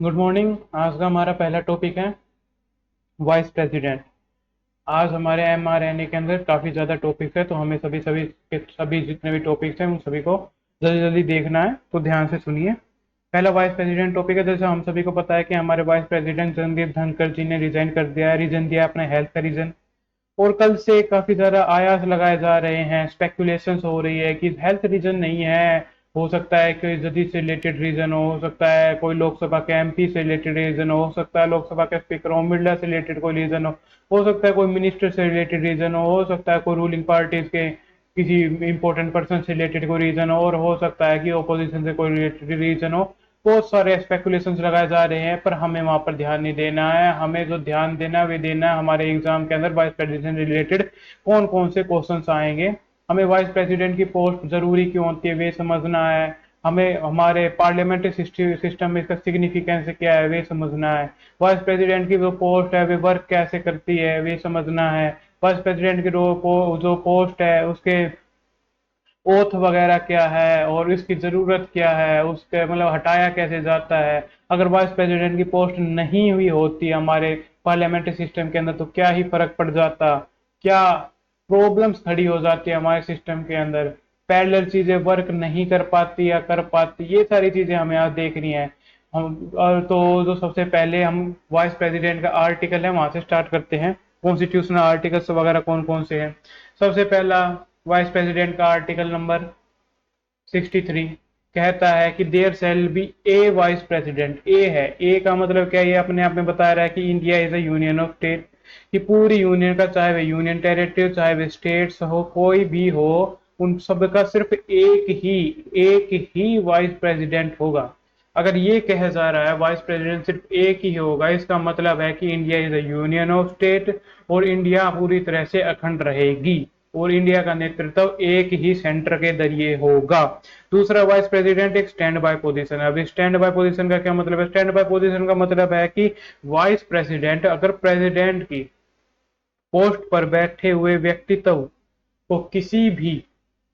Good morning. आज का हमारा पहला टॉपिक है वाइस प्रेसिडेंट। आज हमारे एमआरएनए के अंदर काफ़ी ज़्यादा टॉपिक्स है, तो हमें सभी जितने भी टॉपिक्स हैं उन सभी को जल्दी जल्दी देखना है, तो ध्यान से सुनिए। पहला वाइस प्रेसिडेंट टॉपिक है। जैसे हम सभी को पता है कि हमारे वाइस प्रेसिडेंट जगदीप धनखड़ जी ने रिजाइन कर दिया है। रीजन दिया अपने हेल्थ का रीजन। और कल से काफी ज्यादा आयास लगाए जा रहे हैं, स्पेकुलेशंस हो रही है कि हेल्थ रीजन नहीं है, हो सकता है कोई जदीद से रिलेटेड रीजन हो सकता है कोई लोकसभा के एमपी से रिलेटेड रीजन हो सकता है लोकसभा के स्पीकर ओम बिरला से रिलेटेड कोई रीजन हो सकता है कोई मिनिस्टर से रिलेटेड रीजन हो सकता है कोई रूलिंग पार्टीज के किसी इंपॉर्टेंट पर्सन से रिलेटेड कोई रीजन हो, और हो सकता है कि ओपोजिशन से कोई रिलेटेड रीजन हो। बहुत सारे स्पेकुलेशंस लगाए जा रहे हैं, पर हमें वहां पर ध्यान नहीं देना है। हमें जो ध्यान देना है वे देना है हमारे एग्जाम के अंदर वाइस प्रेसिडेंट रिलेटेड कौन कौन से क्वेश्चंस आएंगे। हमें वाइस प्रेसिडेंट की पोस्ट जरूरी क्यों होती है वे समझना है। हमें हमारे पार्लियामेंट्री सिस्टम में इसका सिग्निफिकेंस क्या है वे समझना है। वाइस प्रेसिडेंट की जो पोस्ट है वे वर्क कैसे करती है वे समझना है। वाइस प्रेसिडेंट की जो पोस्ट है उसके ओथ वगैरह क्या है और इसकी जरूरत क्या है, उसके मतलब हटाया कैसे जाता है। अगर वाइस प्रेसिडेंट की पोस्ट नहीं हुई होती हमारे पार्लियामेंट्री सिस्टम के अंदर तो क्या ही फर्क पड़ जाता, क्या प्रॉब्लम्स खड़ी हो जाती है हमारे सिस्टम के अंदर। पैरेलल चीजें वर्क नहीं कर पाती या कर पाती, ये सारी चीजें हमें आज देखनी है। हम और तो जो सबसे पहले हम वाइस प्रेसिडेंट का आर्टिकल है वहां से स्टार्ट करते हैं। कॉन्स्टिट्यूशनल आर्टिकल्स वगैरह कौन कौन से हैं। सबसे पहला वाइस प्रेसिडेंट का आर्टिकल नंबर 63 कहता है कि there shall be a vice president. ए है, ए का मतलब क्या है, ये अपने आप में बता रहा है कि India is a union of state, कि पूरी यूनियन का, चाहे वे यूनियन टेरिटरी चाहे वे स्टेट्स हो कोई भी हो, उन सब का सिर्फ एक ही वाइस प्रेसिडेंट होगा। अगर ये कहा जा रहा है वाइस प्रेसिडेंट सिर्फ एक ही होगा, इसका मतलब है कि India is a union of state और इंडिया पूरी तरह से अखंड रहेगी और इंडिया का नेतृत्व एक ही सेंटर के जरिए होगा। दूसरा, वाइस प्रेसिडेंट एक स्टैंड बाय पोजीशन है। अभी स्टैंड बाय पोजीशन का क्या मतलब है? स्टैंड बाय पोजीशन का मतलब है कि वाइस प्रेसिडेंट अगर प्रेसिडेंट की पोस्ट पर बैठे हुए व्यक्तित्व को किसी भी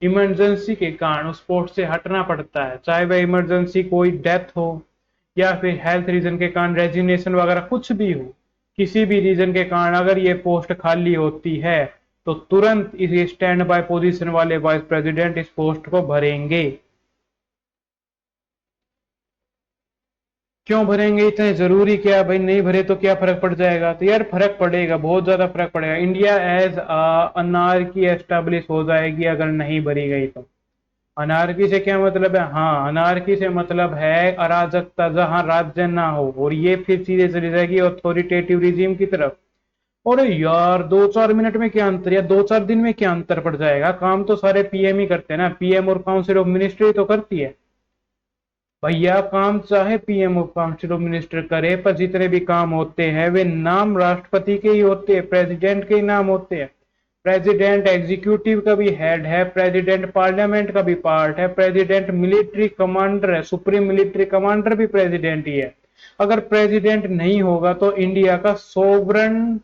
इमरजेंसी के कारण उस पोस्ट से हटना पड़ता है, चाहे वह इमरजेंसी कोई डेथ हो या फिर हेल्थ रीजन के कारण रेजिग्नेशन वगैरह कुछ भी हो, किसी भी रीजन के कारण अगर ये पोस्ट खाली होती है तो तुरंत इस स्टैंड बाय पोजीशन वाले वाइस प्रेसिडेंट इस पोस्ट को भरेंगे। क्यों भरेंगे? इतने जरूरी क्या भाई? नहीं भरे तो क्या फर्क पड़ जाएगा? तो यार फर्क पड़ेगा, बहुत ज्यादा फर्क पड़ेगा। इंडिया एज अनार्की एस्टेब्लिश हो जाएगी अगर नहीं भरी गई तो। अनार्की से क्या मतलब है? हाँ, अनार्की से मतलब है अराजकता, जहां राज्य ना हो, और ये फिर सीधे चली जाएगी अथॉरिटेटिव रिजीम की तरफ। और यार 2-4 मिनट में क्या अंतर या 2-4 दिन में क्या अंतर पड़ जाएगा? काम तो सारे पीएम ही करते हैं ना, पीएम और काउंसिल ऑफ मिनिस्ट्री तो करती है। भैया काम चाहे पीएम और काउंसिल ऑफ मिनिस्टर करे, पर जितने भी काम होते हैं वे नाम राष्ट्रपति के ही होते हैं, प्रेसिडेंट के ही नाम होते हैं। प्रेसिडेंट एग्जीक्यूटिव का भी हेड है, प्रेसिडेंट पार्लियामेंट का भी पार्ट है, प्रेसिडेंट मिलिट्री कमांडर है, सुप्रीम मिलिट्री कमांडर भी प्रेसिडेंट ही है। अगर प्रेसिडेंट नहीं होगा तो इंडिया का sovereign,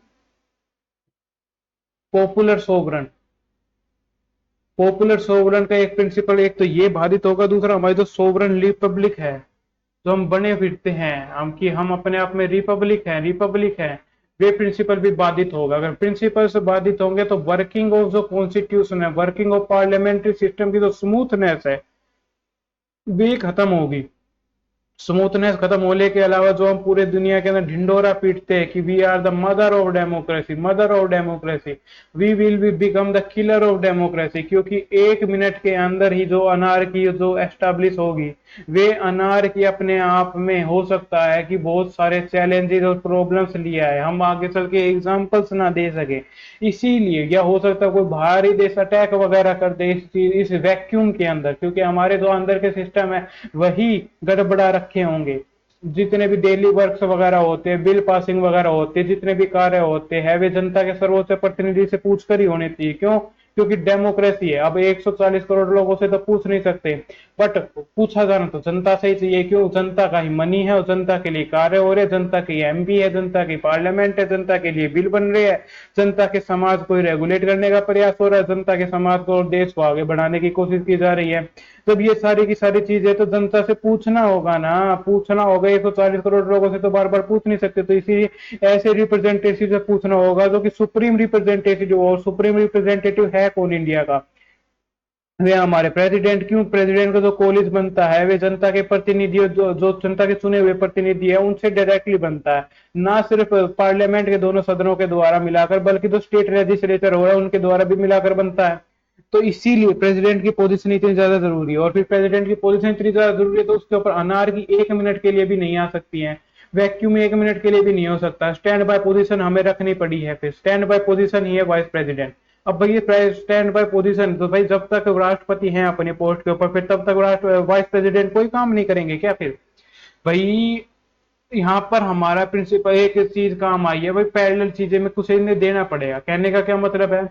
popular sovereign, popular sovereign का एक प्रिंसिपल एक तो ये बाधित होगा। दूसरा, हमारी जो सोवरन रिपब्लिक है जो हम बने फिरते हैं, हम अपने आप में रिपब्लिक है, वे प्रिंसिपल भी बाधित होगा। अगर प्रिंसिपल से बाधित होंगे तो वर्किंग ऑफ जो कॉन्स्टिट्यूशन है, वर्किंग ऑफ पार्लियामेंट्री सिस्टम की जो स्मूथनेस है वे खत्म होगी। स्मूथनेस खत्म होने के अलावा जो हम पूरे दुनिया के अंदर ढिंडोरा पीटते हैं कि we are the mother of democracy, we will be become the killer of democracy, क्योंकि 1 मिनट के अंदर ही जो अनार्की जो एस्टेब्लिश होगी, वे अनार्की अपने आप में हो सकता है कि बहुत सारे चैलेंजेस और प्रॉब्लम्स लिया है, हम आगे चल के एग्जाम्पल्स ना दे सके। इसीलिए या हो सकता है कोई बाहरी देश अटैक वगैरह कर दे इस वैक्यूम के अंदर, क्योंकि हमारे जो अंदर के सिस्टम है वही गड़बड़ा रखे होंगे। जितने भी डेली वर्क्स वगैरह होते हैं, बिल पासिंग वगैरह होते हैं, जितने भी कार्य होते हैं वे जनता के सर्वोच्च प्रतिनिधि से पूछकर ही होने चाहिए। क्यों? क्योंकि डेमोक्रेसी है। अब 140 करोड़ लोगों से तो पूछ नहीं सकते, बट पूछा जाना तो जनता से ही चाहिए। क्यों? जनता का ही मनी है और जनता के लिए कार्य हो रहे हैं, जनता की एमपी है, जनता की पार्लियामेंट है, जनता के लिए बिल बन रहे हैं, जनता के समाज को रेगुलेट करने का प्रयास हो रहा है, जनता के समाज को और देश को आगे बढ़ाने की कोशिश की जा रही है। जब ये सारी की सारी चीजें तो जनता से पूछना होगा ना, पूछना होगा। 140 करोड़ लोगों से तो बार बार पूछ नहीं सकते, तो इसीलिए ऐसे रिप्रेजेंटेटिव से पूछना होगा जो कि सुप्रीम रिप्रेजेंटेटिव, और सुप्रीम रिप्रेजेंटेटिव है कौन इंडिया का? वे हमारे प्रेसिडेंट। क्यों? प्रेसिडेंट का जो कॉलेज बनता है वे जनता के प्रतिनिधि, जो जनता के चुने हुए प्रतिनिधि है उनसे डायरेक्टली बनता है, ना सिर्फ पार्लियामेंट के दोनों सदनों के द्वारा मिलाकर, बल्कि जो स्टेट लेजिस्लेचर हो रहा है उनके द्वारा भी मिलाकर बनता है। तो इसीलिए प्रेसिडेंट की पोजीशन इतनी ज्यादा जरूरी है। और फिर प्रेसिडेंट की पोजीशन इतनी ज्यादा जरूरी है तो उसके ऊपर अनार की 1 मिनट के लिए भी नहीं आ सकती है, वैक्यूम 1 मिनट के लिए भी नहीं हो सकता। स्टैंड बाय पोजीशन हमें रखनी पड़ी है। फिर स्टैंड बाय पोजीशन ही है वाइस प्रेसिडेंट। अब भाई स्टैंड बाय पोजीशन तो भाई जब तक राष्ट्रपति हैं अपने पोस्ट के ऊपर, फिर तब तक राष्ट्र वाइस प्रेसिडेंट कोई काम नहीं करेंगे क्या? फिर भाई यहाँ पर हमारा प्रिंसिपल एक चीज काम आई है भाई, पैरेलल चीजें में कुछ इन्हें देना पड़ेगा। कहने का क्या मतलब है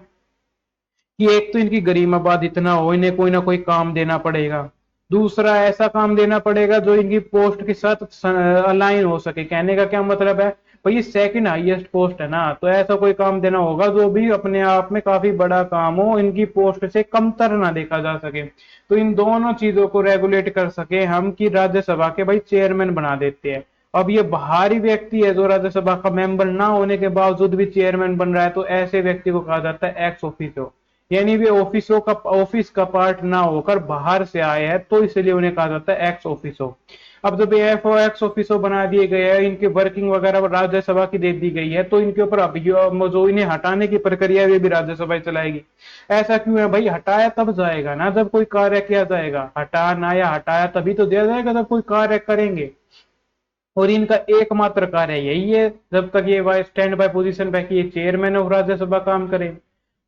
कि एक तो इनकी गरीमाबाद इतना हो, इन्हें कोई ना कोई काम देना पड़ेगा। दूसरा ऐसा काम देना पड़ेगा जो इनकी पोस्ट के साथ अलाइन हो सके। कहने का क्या मतलब है भाई, ये सेकंड हाईएस्ट पोस्ट है ना, तो ऐसा कोई काम देना होगा जो भी अपने आप में काफी बड़ा काम हो, इनकी पोस्ट से कमतर ना देखा जा सके। तो इन दोनों चीजों को रेगुलेट कर सके हम, कि राज्यसभा के भाई चेयरमैन बना देते हैं। अब ये बाहरी व्यक्ति है जो राज्यसभा का मेंबर ना होने के बावजूद भी चेयरमैन बन रहा है, तो ऐसे व्यक्ति को कहा जाता है एक्स ऑफिसो। यानी वे ऑफिस का पार्ट ना होकर बाहर से आए हैं, तो इसलिए उन्हें कहा जाता है एक्स ऑफिसो। अब जब ये एक्स ऑफिसो बना दिए गए हैं, इनकी वर्किंग वगैरह राज्यसभा की दे दी गई है, तो इनके ऊपर अब जो इन्हें हटाने की प्रक्रिया है, वे भी राज्यसभा ही चलाएगी। ऐसा क्यों है भाई? हटाया तब जाएगा ना जब कोई कार्य किया जाएगा। हटाना या हटाया तभी तो दिया जाएगा जब कोई कार्य करेंगे। और इनका एकमात्र कार्य यही है जब तक ये स्टैंड बाय पोजीशन पे कि ये चेयरमैन ऑफ राज्यसभा काम करे।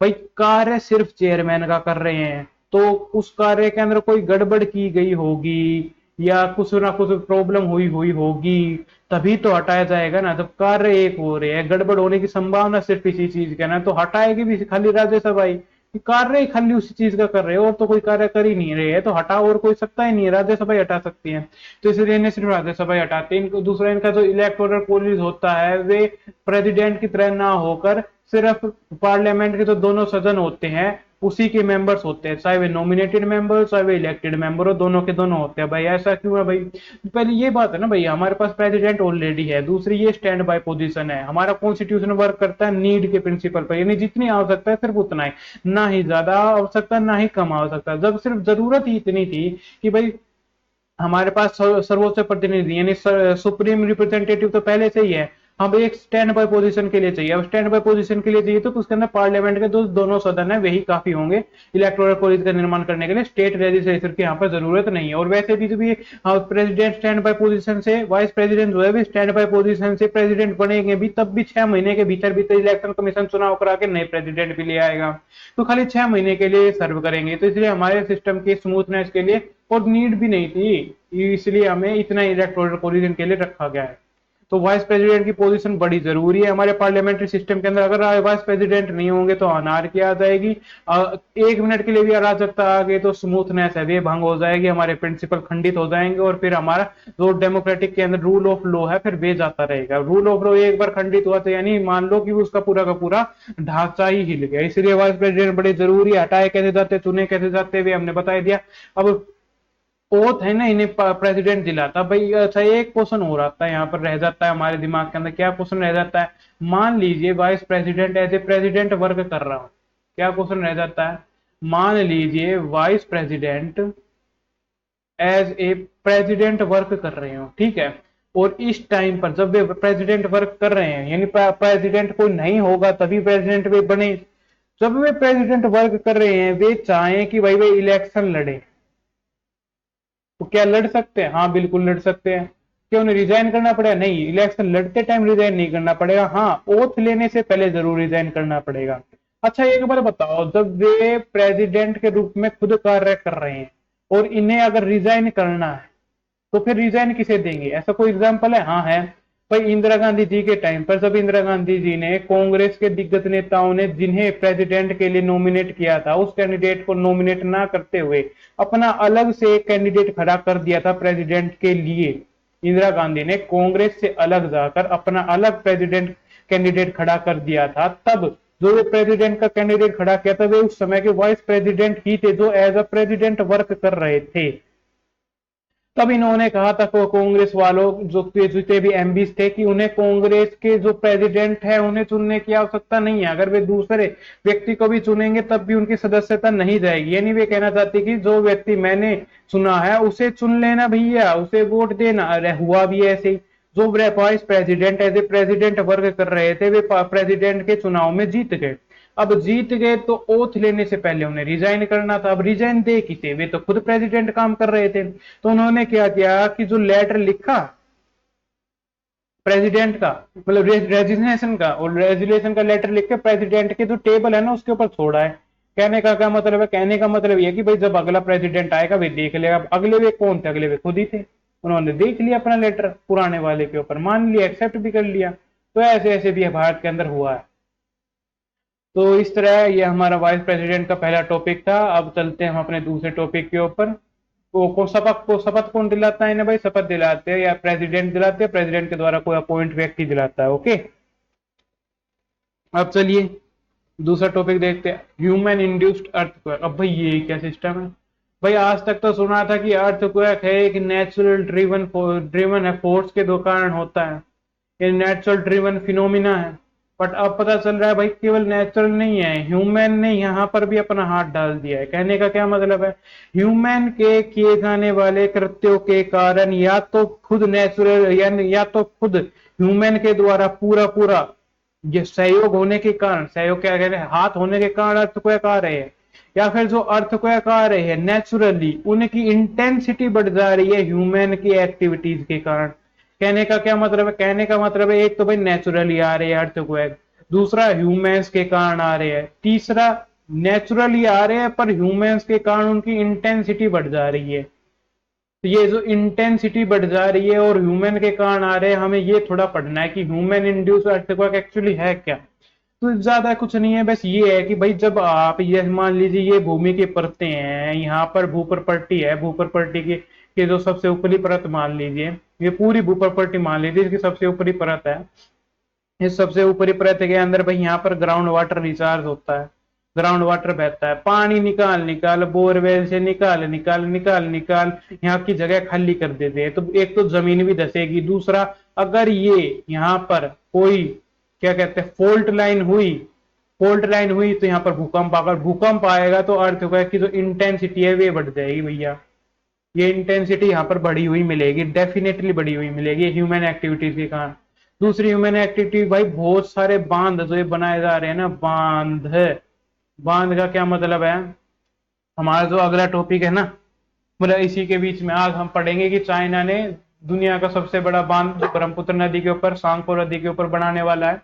भाई कार्य सिर्फ चेयरमैन का कर रहे हैं, तो उस कार्य के अंदर कोई गड़बड़ की गई होगी या कुछ ना कुछ प्रॉब्लम हुई हुई होगी, तभी तो हटाया जाएगा ना। जब कार्य एक हो रहे हैं, गड़बड़ होने की संभावना सिर्फ इसी चीज का ना, तो हटाएगी भी खाली राज्यसभा ही। कार्य ही खाली उसी चीज का कर रहे हो और तो कोई कार्य कर ही नहीं रहे है, तो हटा और कोई सकता ही नहीं है, राज्यसभा ही हटा सकती है। तो इसलिए इन्हें सिर्फ राज्यसभा ही हटाते हैं। इनको दूसरा इनका जो इलेक्टोरल कॉलेज होता है, वे प्रेसिडेंट की तरह ना होकर सिर्फ पार्लियामेंट के जो दोनों सदन होते हैं उसी के मेंबर्स होते हैं, चाहे वे नॉमिनेटेड मेंबर चाहे वे इलेक्टेड मेंबर हो, दोनों के दोनों होते हैं। भाई ऐसा क्यों है भाई? पहले ये बात है ना भाई, हमारे पास प्रेसिडेंट ऑलरेडी है। दूसरी ये स्टैंड बाय पोजीशन है। हमारा कॉन्स्टिट्यूशन वर्क करता है नीड के प्रिंसिपल पर, यानी जितनी आवश्यकता है सिर्फ उतना है, ना ही ज्यादा आवश्यकता ना ही कम आवश्यकता। जब सिर्फ जरूरत ही इतनी थी कि भाई हमारे पास सर्वोच्च प्रतिनिधि यानी सुप्रीम रिप्रेजेंटेटिव तो पहले से ही है, अब एक स्टैंड बाय पोजीशन के लिए चाहिए। अब स्टैंड बाय पोजीशन के लिए चाहिए तो उसके अंदर पार्लियामेंट के दोनों सदन है वही काफी होंगे इलेक्टोरल कॉलेज का निर्माण करने के लिए। स्टेट लेजिस्लेचर की यहाँ पर जरूरत नहीं है। और वैसे भी जो भी प्रेसिडेंट स्टैंड बाय पोजीशन से, वाइस प्रेसिडेंट जो है भी स्टैंड बाय पोजीशन से प्रेसिडेंट बनेंगे भी, तब भी 6 महीने के भीतर भीतर इलेक्शन कमीशन चुनाव करा के नए प्रेसिडेंट भी ले आएगा, तो खाली 6 महीने के लिए सर्व करेंगे। तो इसलिए हमारे सिस्टम की स्मूथनेस के लिए और नीड भी नहीं थी, इसलिए हमें इतना इलेक्टोरल कॉलेज के लिए रखा गया है। तो वाइस प्रेसिडेंट की पोजीशन बड़ी जरूरी है हमारे पार्लियामेंट्री सिस्टम के अंदर। अगर वाइस प्रेसिडेंट नहीं होंगे तो अनारकी आ जाएगी, 1 मिनट के लिए भी अराजकता आ गई तो स्मूथनेस है वे भंग हो जाएगी, हमारे प्रिंसिपल खंडित हो जाएंगे, और फिर हमारा जो डेमोक्रेटिक के अंदर रूल ऑफ लॉ है फिर वे जाता रहेगा। रूल ऑफ लॉ एक बार खंडित हुआ तो यानी मान लो कि उसका पूरा का पूरा ढांचा ही हिल गया। इसलिए वाइस प्रेसिडेंट बड़े जरूरी है। हटाए कैसे जाते, चुने कैसे जाते, वे हमने बता दिया। अब ओथ है ना इन्हें प्रेसिडेंट दिलाता भाई। अच्छा एक क्वेश्चन हो रहा था यहाँ पर रह जाता है हमारे दिमाग के अंदर, क्या क्वेश्चन रह जाता है? मान लीजिए vice president as a president work कर रहा हूं, क्या क्वेश्चन रह जाता है? मान लीजिए vice president as a president work कर रहे हो, ठीक है, और इस टाइम पर जब वे प्रेसिडेंट वर्क कर रहे हैं, यानी प्रेसिडेंट कोई नहीं होगा तभी प्रेसिडेंट वे बने, जब वे प्रेसिडेंट वर्क कर रहे हैं वे चाहें कि भाई वे इलेक्शन लड़े, तो क्या लड़ सकते हैं? हाँ बिल्कुल लड़ सकते हैं। क्या उन्हें रिजाइन करना पड़ेगा? नहीं, इलेक्शन लड़ते टाइम रिजाइन नहीं करना पड़ेगा। हाँ, ओथ लेने से पहले जरूर रिजाइन करना पड़ेगा। अच्छा एक बार बताओ, जब वे प्रेसिडेंट के रूप में खुद कार्य कर रहे हैं और इन्हें अगर रिजाइन करना है तो फिर रिजाइन किसे देंगे? ऐसा कोई एग्जाम्पल है? हाँ है। भाई इंदिरा गांधी जी के टाइम पर जब इंदिरा गांधी जी ने कांग्रेस के दिग्गज नेताओं ने जिन्हें प्रेसिडेंट के लिए नॉमिनेट किया था, उस कैंडिडेट को नॉमिनेट ना करते हुए अपना अलग से एक कैंडिडेट खड़ा कर दिया था प्रेसिडेंट के लिए। इंदिरा गांधी ने कांग्रेस से अलग जाकर अपना अलग प्रेसिडेंट कैंडिडेट खड़ा कर दिया था। तब जो प्रेसिडेंट का कैंडिडेट खड़ा किया था वे उस समय के वाइस प्रेसिडेंट ही थे, जो एज अ प्रेसिडेंट वर्क कर रहे थे। तब इन्होंने कहा था को कांग्रेस वालों जो जितने भी एमपीज थे कि उन्हें कांग्रेस के जो प्रेसिडेंट है उन्हें चुनने की आवश्यकता नहीं है, अगर वे दूसरे व्यक्ति को भी चुनेंगे तब भी उनकी सदस्यता नहीं जाएगी। यानी वे कहना चाहते कि जो व्यक्ति मैंने चुना है उसे चुन लेना भैया, उसे वोट देना। अरे हुआ भी ऐसे ही, जो vice president as a president work कर रहे थे वे प्रेसिडेंट के चुनाव में जीत गए। अब जीत गए तो ओथ लेने से पहले उन्हें रिजाइन करना था। अब रिजाइन दे किसे, वे तो खुद प्रेसिडेंट काम कर रहे थे। तो उन्होंने क्या किया कि जो लेटर लिखा प्रेसिडेंट का, मतलब रेजिग्नेशन का, और रेजिग्नेशन का लेटर लिख के प्रेसिडेंट के जो टेबल है ना उसके ऊपर छोड़ा है। कहने का क्या मतलब है, कहने का मतलब यह कि भाई जब अगला प्रेसिडेंट आएगा वे देख लेगा। अगले वे कौन थे, अगले वे खुद ही थे। उन्होंने देख लिया अपना लेटर पुराने वाले के ऊपर, मान लिया, एक्सेप्ट भी कर लिया। तो ऐसे ऐसे भी भारत के अंदर हुआ है। तो इस तरह ये हमारा वाइस प्रेसिडेंट का पहला टॉपिक था। अब चलते हैं हम अपने दूसरे टॉपिक के ऊपर। शपथ कौन दिलाता है इन्हें, भाई शपथ दिलाते हैं या प्रेसिडेंट दिलाते हैं, प्रेसिडेंट के द्वारा कोई अपॉइंट व्यक्ति दिलाता है। ओके, अब चलिए दूसरा टॉपिक देखते हैं, ह्यूमन इंड्यूस्ड अर्थक्वेक। अब भाई ये क्या सिस्टम है भाई, आज तक तो सुना था कि अर्थक्वेक है एक नेचुरल ड्रिवन है, फोर्स के दो कारण होता है, ये नेचुरल ड्रिवन फिनोमिना है। बट अब पता चल रहा है भाई केवल नेचुरल नहीं है, ह्यूमन ने यहाँ पर भी अपना हाथ डाल दिया है। कहने का क्या मतलब है, ह्यूमन के किए जाने वाले कृत्यों के कारण या तो खुद नेचुरल या तो खुद ह्यूमन के द्वारा पूरा पूरा ये सहयोग होने के कारण, सहयोग क्या कह रहे हैं, हाथ होने के कारण अर्थक्वेक आ रहे हैं, या फिर जो अर्थक्वेक आ रहे हैं नेचुरली उनकी इंटेंसिटी बढ़ जा रही है ह्यूमन की एक्टिविटीज के कारण। कहने का क्या मतलब है, कहने का मतलब है एक तो भाई नेचुरली आ रहे हैं अर्थक्वेक, दूसरा ह्यूमंस के कारण आ रहे हैं, तीसरा नेचुरली आ रहे हैं पर ह्यूमंस के कारण उनकी इंटेंसिटी बढ़ जा रही है। तो ये जो इंटेंसिटी बढ़ जा रही है और ह्यूमन के कारण आ रहे हैं, हमें ये थोड़ा पढ़ना है कि ह्यूमन इंड्यूस अर्थक्वेक एक्चुअली है क्या। तो ज्यादा कुछ नहीं है, बस ये है कि भाई जब आप ये मान लीजिए ये भूमि की परतें हैं, यहाँ पर भूप्रपट्टी है, भूप्रपट्टी के जो सबसे ऊपरी परत मान लीजिए, ये पूरी भूप्रपट्टी मान लीजिए इसकी सबसे ऊपरी परत है। इस सबसे ऊपरी परत के अंदर भाई यहाँ पर ग्राउंड वाटर रिचार्ज होता है, ग्राउंड वाटर बहता है, पानी निकाल निकाल बोरवेल से निकाल निकाल निकाल निकाल यहाँ की जगह खाली कर देते हैं। तो एक तो जमीन भी धसेगी, दूसरा अगर ये यहाँ पर कोई क्या कहते हैं फॉल्ट लाइन हुई तो यहाँ पर भूकंप, अगर भूकंप आएगा तो अर्थक्वेक की जो इंटेंसिटी है वे बढ़ जाएगी भैया। ये इंटेंसिटी यहाँ पर बढ़ी हुई मिलेगी, डेफिनेटली बढ़ी हुई मिलेगी ह्यूमन एक्टिविटीज के कारण। दूसरी ह्यूमन एक्टिविटी भाई बहुत सारे बांध जो ये बनाए जा रहे हैं ना, बांध, बांध का क्या मतलब है, हमारा जो अगला टॉपिक है ना, मतलब इसी के बीच में आज हम पढ़ेंगे कि चाइना ने दुनिया का सबसे बड़ा बांध जो ब्रह्मपुत्र नदी के ऊपर, सांगपो नदी के ऊपर बनाने वाला है,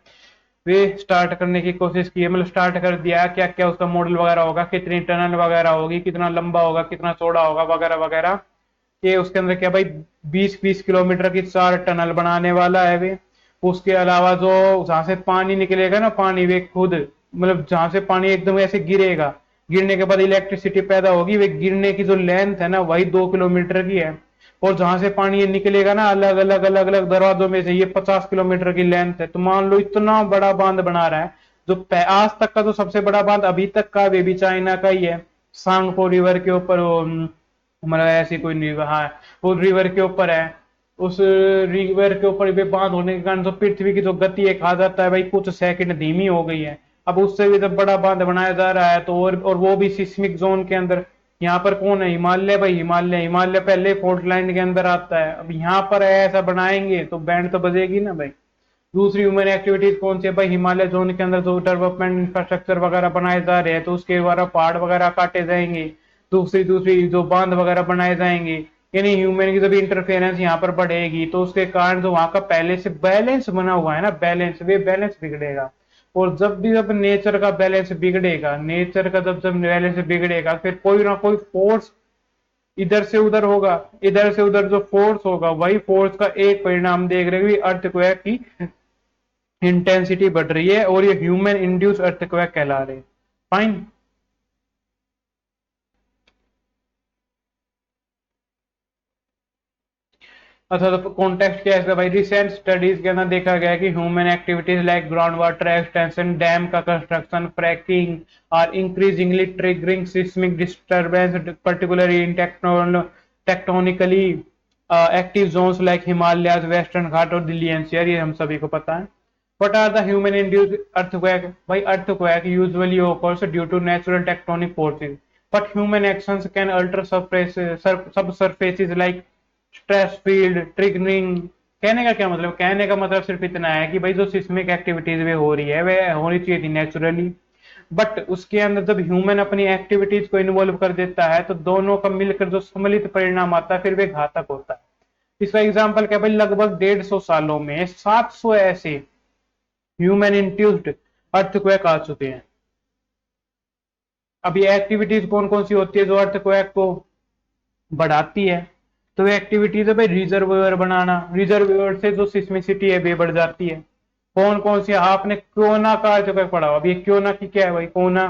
वे स्टार्ट करने की कोशिश की है, मतलब स्टार्ट कर दिया है। क्या क्या उसका मॉडल वगैरह होगा, कितनी टनल वगैरह होगी, कितना लंबा होगा, कितना चौड़ा होगा, वगैरह वगैरह। ये उसके अंदर क्या भाई 20-20 किलोमीटर की 4 टनल बनाने वाला है वे। उसके अलावा जो जहां से पानी निकलेगा ना, पानी वे खुद, मतलब जहां से पानी एकदम ऐसे गिरेगा, गिरने के बाद इलेक्ट्रिसिटी पैदा होगी, वे गिरने की जो लेंथ है ना वही 2 किलोमीटर की है। और जहां से पानी ये निकलेगा ना अलग अलग अलग अलग दरवाजों में से, ये 50 किलोमीटर की लेंथ है। तो मान लो इतना बड़ा बांध बना रहा है। जो आज तक का जो सबसे बड़ा बांध अभी तक का वे भी चाइना का ही है, सांगपो रिवर के ऊपर, हमारा ऐसी कोई नहीं, हाँ वो रिवर के ऊपर है। उस रिवर के ऊपर भी बांध होने के कारण जो पृथ्वी की जो गति है कहा जाता है भाई कुछ सेकंड धीमी हो गई है। अब उससे भी जब बड़ा बांध बनाया जा रहा है तो और वो भी सिस्मिक जोन के अंदर। यहाँ पर कौन है, हिमालय भाई, हिमालय, हिमालय पहले फोर्ट लाइन के अंदर आता है। अब यहाँ पर ऐसा बनाएंगे तो बैंड तो बजेगी ना भाई। दूसरी ह्यूमन एक्टिविटीज कौन सी है भाई, हिमालय जोन के अंदर जो डेवलपमेंट इंफ्रास्ट्रक्चर वगैरह बनाए जा रहे हैं तो उसके द्वारा पहाड़ वगैरह काटे जाएंगे, दूसरी दूसरी जो बांध वगैरह बनाए जाएंगे। यानी ह्यूमन की जब इंटरफेरेंस यहाँ पर बढ़ेगी तो उसके कारण जो वहां का पहले से बैलेंस बना हुआ है ना, बैलेंस, वे बैलेंस बिगड़ेगा। और जब नेचर का बैलेंस बिगड़ेगा, नेचर का जब जब बैलेंस बिगड़ेगा फिर कोई ना कोई फोर्स इधर से उधर होगा, इधर से उधर जो फोर्स होगा वही फोर्स का एक परिणाम देख रहे हैं, अर्थक्वेक की इंटेंसिटी बढ़ रही है और ये ह्यूमन इंड्यूस अर्थक्वेक कहला रहे हैं। फाइन। अच्छा, तो कॉन्टेक्स्ट क्या है इसका भाई? रिसेंट स्टडीज के अंदर देखा गया है कि human activities like ground water extension, dam का construction, fracking are increasingly triggering seismic disturbance particularly in tectonically active zones like Himalayas, western Ghat और दिल्ली एनसीआर, ये हम सभी को पता है। What are the human induced earthquake? By earthquake usually occurs due to natural tectonic forces, but human actions can alter subsurfaces like stress field, triggering। कहने का क्या मतलब? कहने का मतलब सिर्फ इतना है कि भाई जो सिस्मिक एक्टिविटीज वे हो रही है वे होनी चाहिए थी नेचुरली, बट उसके अंदर जब ह्यूमन अपनी एक्टिविटीज को इन्वॉल्व कर देता है तो दोनों का मिलकर जो सम्मिलित परिणाम आता है फिर वे घातक होता है। इसका एग्जाम्पल क्या भाई? लगभग 150 सालों में 700 ऐसे ह्यूमन इंड्यूस्ड अर्थक्वेक आ चुके हैं। अब ये एक्टिविटीज कौन कौन सी होती है जो अर्थक्वेक को बढ़ाती है? तो ये एक्टिविटीज है भाई, रिजर्वायर बनाना, रिजर्वायर से जो सिस्मिसिटी है वे बढ़ जाती है। कौन कौन सी? आपने क्योना का अर्थक्वेक पढ़ा हो। अब ये क्योना की क्या है भाई? कोना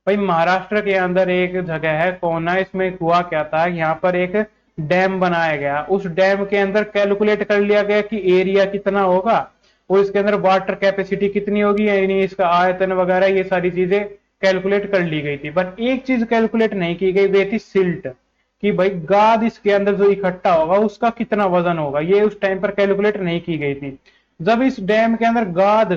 भाई महाराष्ट्र के अंदर एक जगह है कोना, इसमें हुआ क्या था, यहाँ पर एक डैम बनाया गया, उस डैम के अंदर कैलकुलेट कर लिया गया कि एरिया कितना होगा और इसके अंदर वाटर कैपेसिटी कितनी होगी, यानी इसका आयतन वगैरह, ये सारी चीजें कैलकुलेट कर ली गई थी। बट एक चीज कैलकुलेट नहीं की गई, वे थी सिल्ट, कि भाई गाद इसके अंदर जो इकट्ठा होगा उसका कितना वजन होगा, ये उस टाइम पर कैलकुलेट नहीं की गई थी। जब इस डैम के अंदर गाद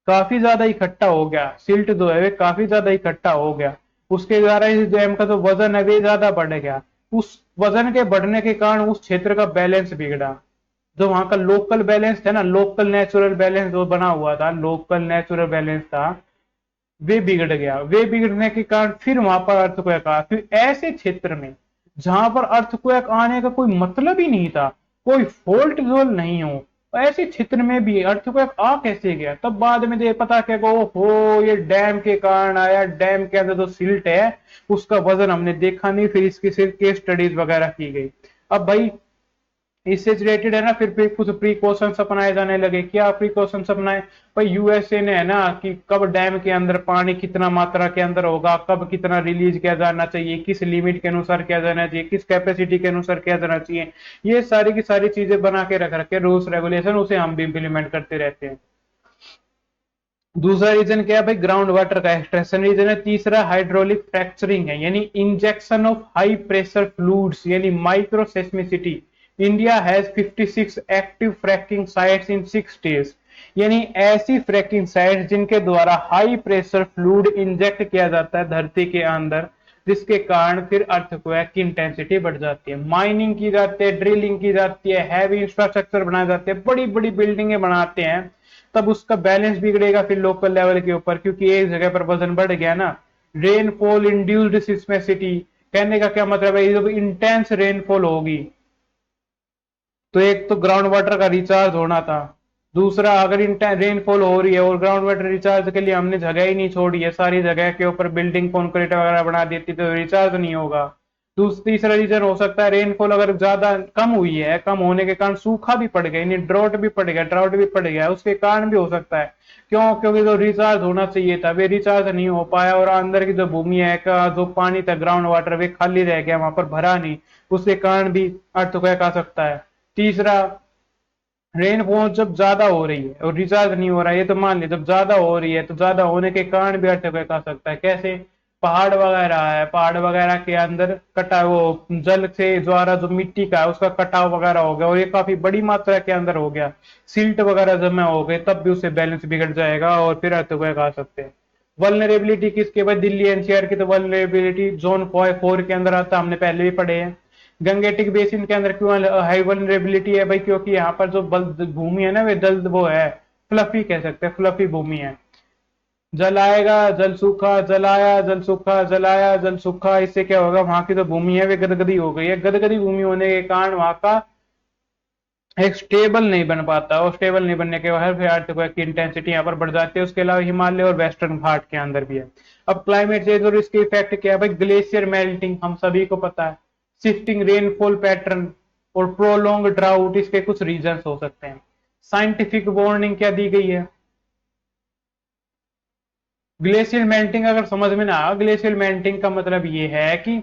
काफी ज्यादा इकट्ठा हो गया, सिल्ट जो है वे काफी ज्यादा इकट्ठा हो गया, उसके द्वारा इस डैम का जो वजन है वे ज्यादा बढ़ गया। उस वजन के बढ़ने के कारण उस क्षेत्र का बैलेंस बिगड़ा। जो वहां का लोकल बैलेंस था ना, लोकल नेचुरल बैलेंस जो बना हुआ था, लोकल नेचुरल बैलेंस था, वे बिगड़ गया। वे बिगड़ने के कारण फिर वहां पर अर्थक्वेक आया। फिर ऐसे क्षेत्र में जहां पर अर्थक्वेक आने का कोई मतलब ही नहीं था, कोई फॉल्ट जोन नहीं हो, ऐसे क्षेत्र में भी अर्थक्वेक आ कैसे गया? तब बाद में ये पता क्या को हो, ये डैम के कारण आया। डैम के अंदर जो सिल्ट है उसका वजन हमने देखा नहीं, फिर इसकी सिर्फ केस स्टडीज वगैरह की गई। अब भाई इससे रिलेटेड है ना, फिर कुछ प्रिकॉशंस अपनाए जाने लगे। क्या प्रिकॉशंस अपनाए भाई? यूएसए ने है ना कि कब डैम के अंदर पानी कितना मात्रा के अंदर होगा, कब कितना रिलीज किया जाना चाहिए, किस लिमिट के अनुसार किया जाना चाहिए, किस कैपेसिटी के अनुसार किया जाना चाहिए, ये सारी की सारी चीजें बना के रख रखे रूल्स रेगुलेशन, उसे हम भी इंप्लीमेंट करते रहते हैं। दूसरा रीजन क्या है भाई? ग्राउंड वाटर का एक्सट्रैक्शन रीजन है। तीसरा हाइड्रोलिक फ्रैक्चरिंग है, यानी injection of high pressure fluids, यानी micro seismicity. India has 56 active fracking sites in 6 states, यानी ऐसी फ्रैकिंग साइट्स जिनके द्वारा हाई प्रेशर फ्लूइड इंजेक्ट किया जाता है धरती के अंदर, जिसके कारण फिर अर्थक्वेक की इंटेंसिटी बढ़ जाती है। माइनिंग की जाती है, ड्रिलिंग की जाती है, हैवी इंफ्रास्ट्रक्चर बनाए जाते हैं, बड़ी बड़ी बिल्डिंगें बनाते हैं, तब उसका बैलेंस बिगड़ेगा फिर लोकल लेवल के ऊपर, क्योंकि एक जगह पर वजन बढ़ गया ना। रेनफॉल इंड्यूस्ड सिस्मिसिटी, कहने का क्या मतलब है? जब इंटेंस रेनफॉल होगी तो एक तो ग्राउंड वाटर का रिचार्ज होना था, दूसरा अगर रेनफॉल हो रही है और ग्राउंड वाटर रिचार्ज के लिए हमने जगह ही नहीं छोड़ी है, सारी जगह के ऊपर बिल्डिंग कंक्रीट वगैरह बना देती तो रिचार्ज नहीं होगा। तीसरा रीजन हो सकता है रेनफॉल अगर ज्यादा कम हुई है, कम होने के कारण सूखा भी पड़ गया, यानी ड्राउट भी पड़ गया, उसके कारण भी हो सकता है। क्यों? क्योंकि जो रिचार्ज होना चाहिए था वे रिचार्ज नहीं हो पाया और अंदर की जो भूमि है का जो पानी था ग्राउंड वाटर वे खाली रह गया, वहां पर भरा नहीं, उसके कारण भी अर्थक्वेक आ सकता है। तीसरा, रेनफॉल जब ज्यादा हो रही है और रिचार्ज नहीं हो रहा है, ये तो मान लिया, जब ज्यादा हो रही है तो ज्यादा होने के कारण भी अर्थक्वेक आ सकता है। कैसे? पहाड़ वगैरह है, पहाड़ वगैरह के अंदर कटा वो जल से द्वारा जो मिट्टी का है उसका कटाव वगैरह हो गया और ये काफी बड़ी मात्रा के अंदर हो गया, सिल्ट वगैरह जमा हो गए, तब भी उससे बैलेंस बिगड़ जाएगा और फिर अर्थक्वेक आ सकते हैं। वल्नरेबिलिटी किसके बाद? दिल्ली एनसीआर की तो वल्नरेबिलिटी जोन 4 के अंदर आता, हमने पहले भी पढ़े हैं। गंगेटिक बेसिन के अंदर क्यों हाई वल्नरेबिलिटी है भाई? क्योंकि यहाँ पर जो भूमि है ना वे दल वो है, फ्लफी कह सकते हैं, फ्लफी भूमि है। जल आएगा जल सूखा, जल आया जल सूखा, जल आया जल सूखा, इससे क्या होगा? वहां की जो भूमि है वे गदगदी हो गई है। गदगदी भूमि होने के कारण वहां का एक स्टेबल नहीं बन पाता और स्टेबल नहीं बनने के बाद फिर अर्थक्वेक की इंटेंसिटी यहाँ पर बढ़ जाती है। उसके अलावा हिमालय और वेस्टर्न घाट के अंदर भी है। अब क्लाइमेट चेंज और इसके इफेक्ट क्या है भाई? ग्लेशियर मेल्टिंग हम सभी को पता है, शिफ्टिंग रेनफॉल पैटर्न और प्रोलॉन्ग ड्राउट इसके कुछ रीजंस हो सकते हैं। साइंटिफिक वार्निंग क्या दी गई है? ग्लेशियल मेल्टिंग अगर समझ में ना आ, ग्लेशियल मेल्टिंग का मतलब ये है कि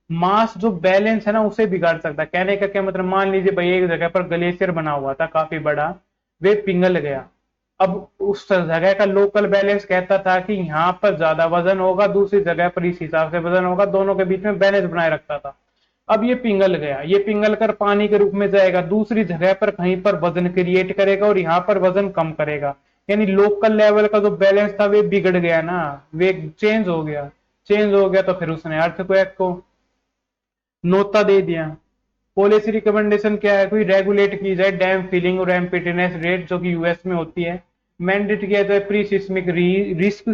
मास जो बैलेंस है ना उसे बिगाड़ सकता है। कहने का क्या मतलब, मान लीजिए भाई एक जगह पर ग्लेशियर बना हुआ था काफी बड़ा, वे पिघल गया। अब उस जगह का लोकल बैलेंस कहता था कि यहाँ पर ज्यादा वजन होगा, दूसरी जगह पर इस हिसाब से वजन होगा, दोनों के बीच में बैलेंस बनाए रखता था। अब ये पिघल गया, ये पिघल कर पानी के रूप में जाएगा, दूसरी जगह पर कहीं पर वजन क्रिएट करेगा और यहाँ पर वजन कम करेगा। यानी लोकल लेवल का जो बैलेंस था वे बिगड़ गया ना, वे चेंज हो गया। चेंज हो गया तो फिर उसने अर्थक्वेक को नोता दे दिया। पॉलिसी रिकमेंडेशन क्या है? कोई रेगुलेट की जाए डैम फिलिंग और एम्पिटीनेस रेट जो कि यूएस में होती है। मैंडेट किया जाए प्री सिस्मिक रिस्क।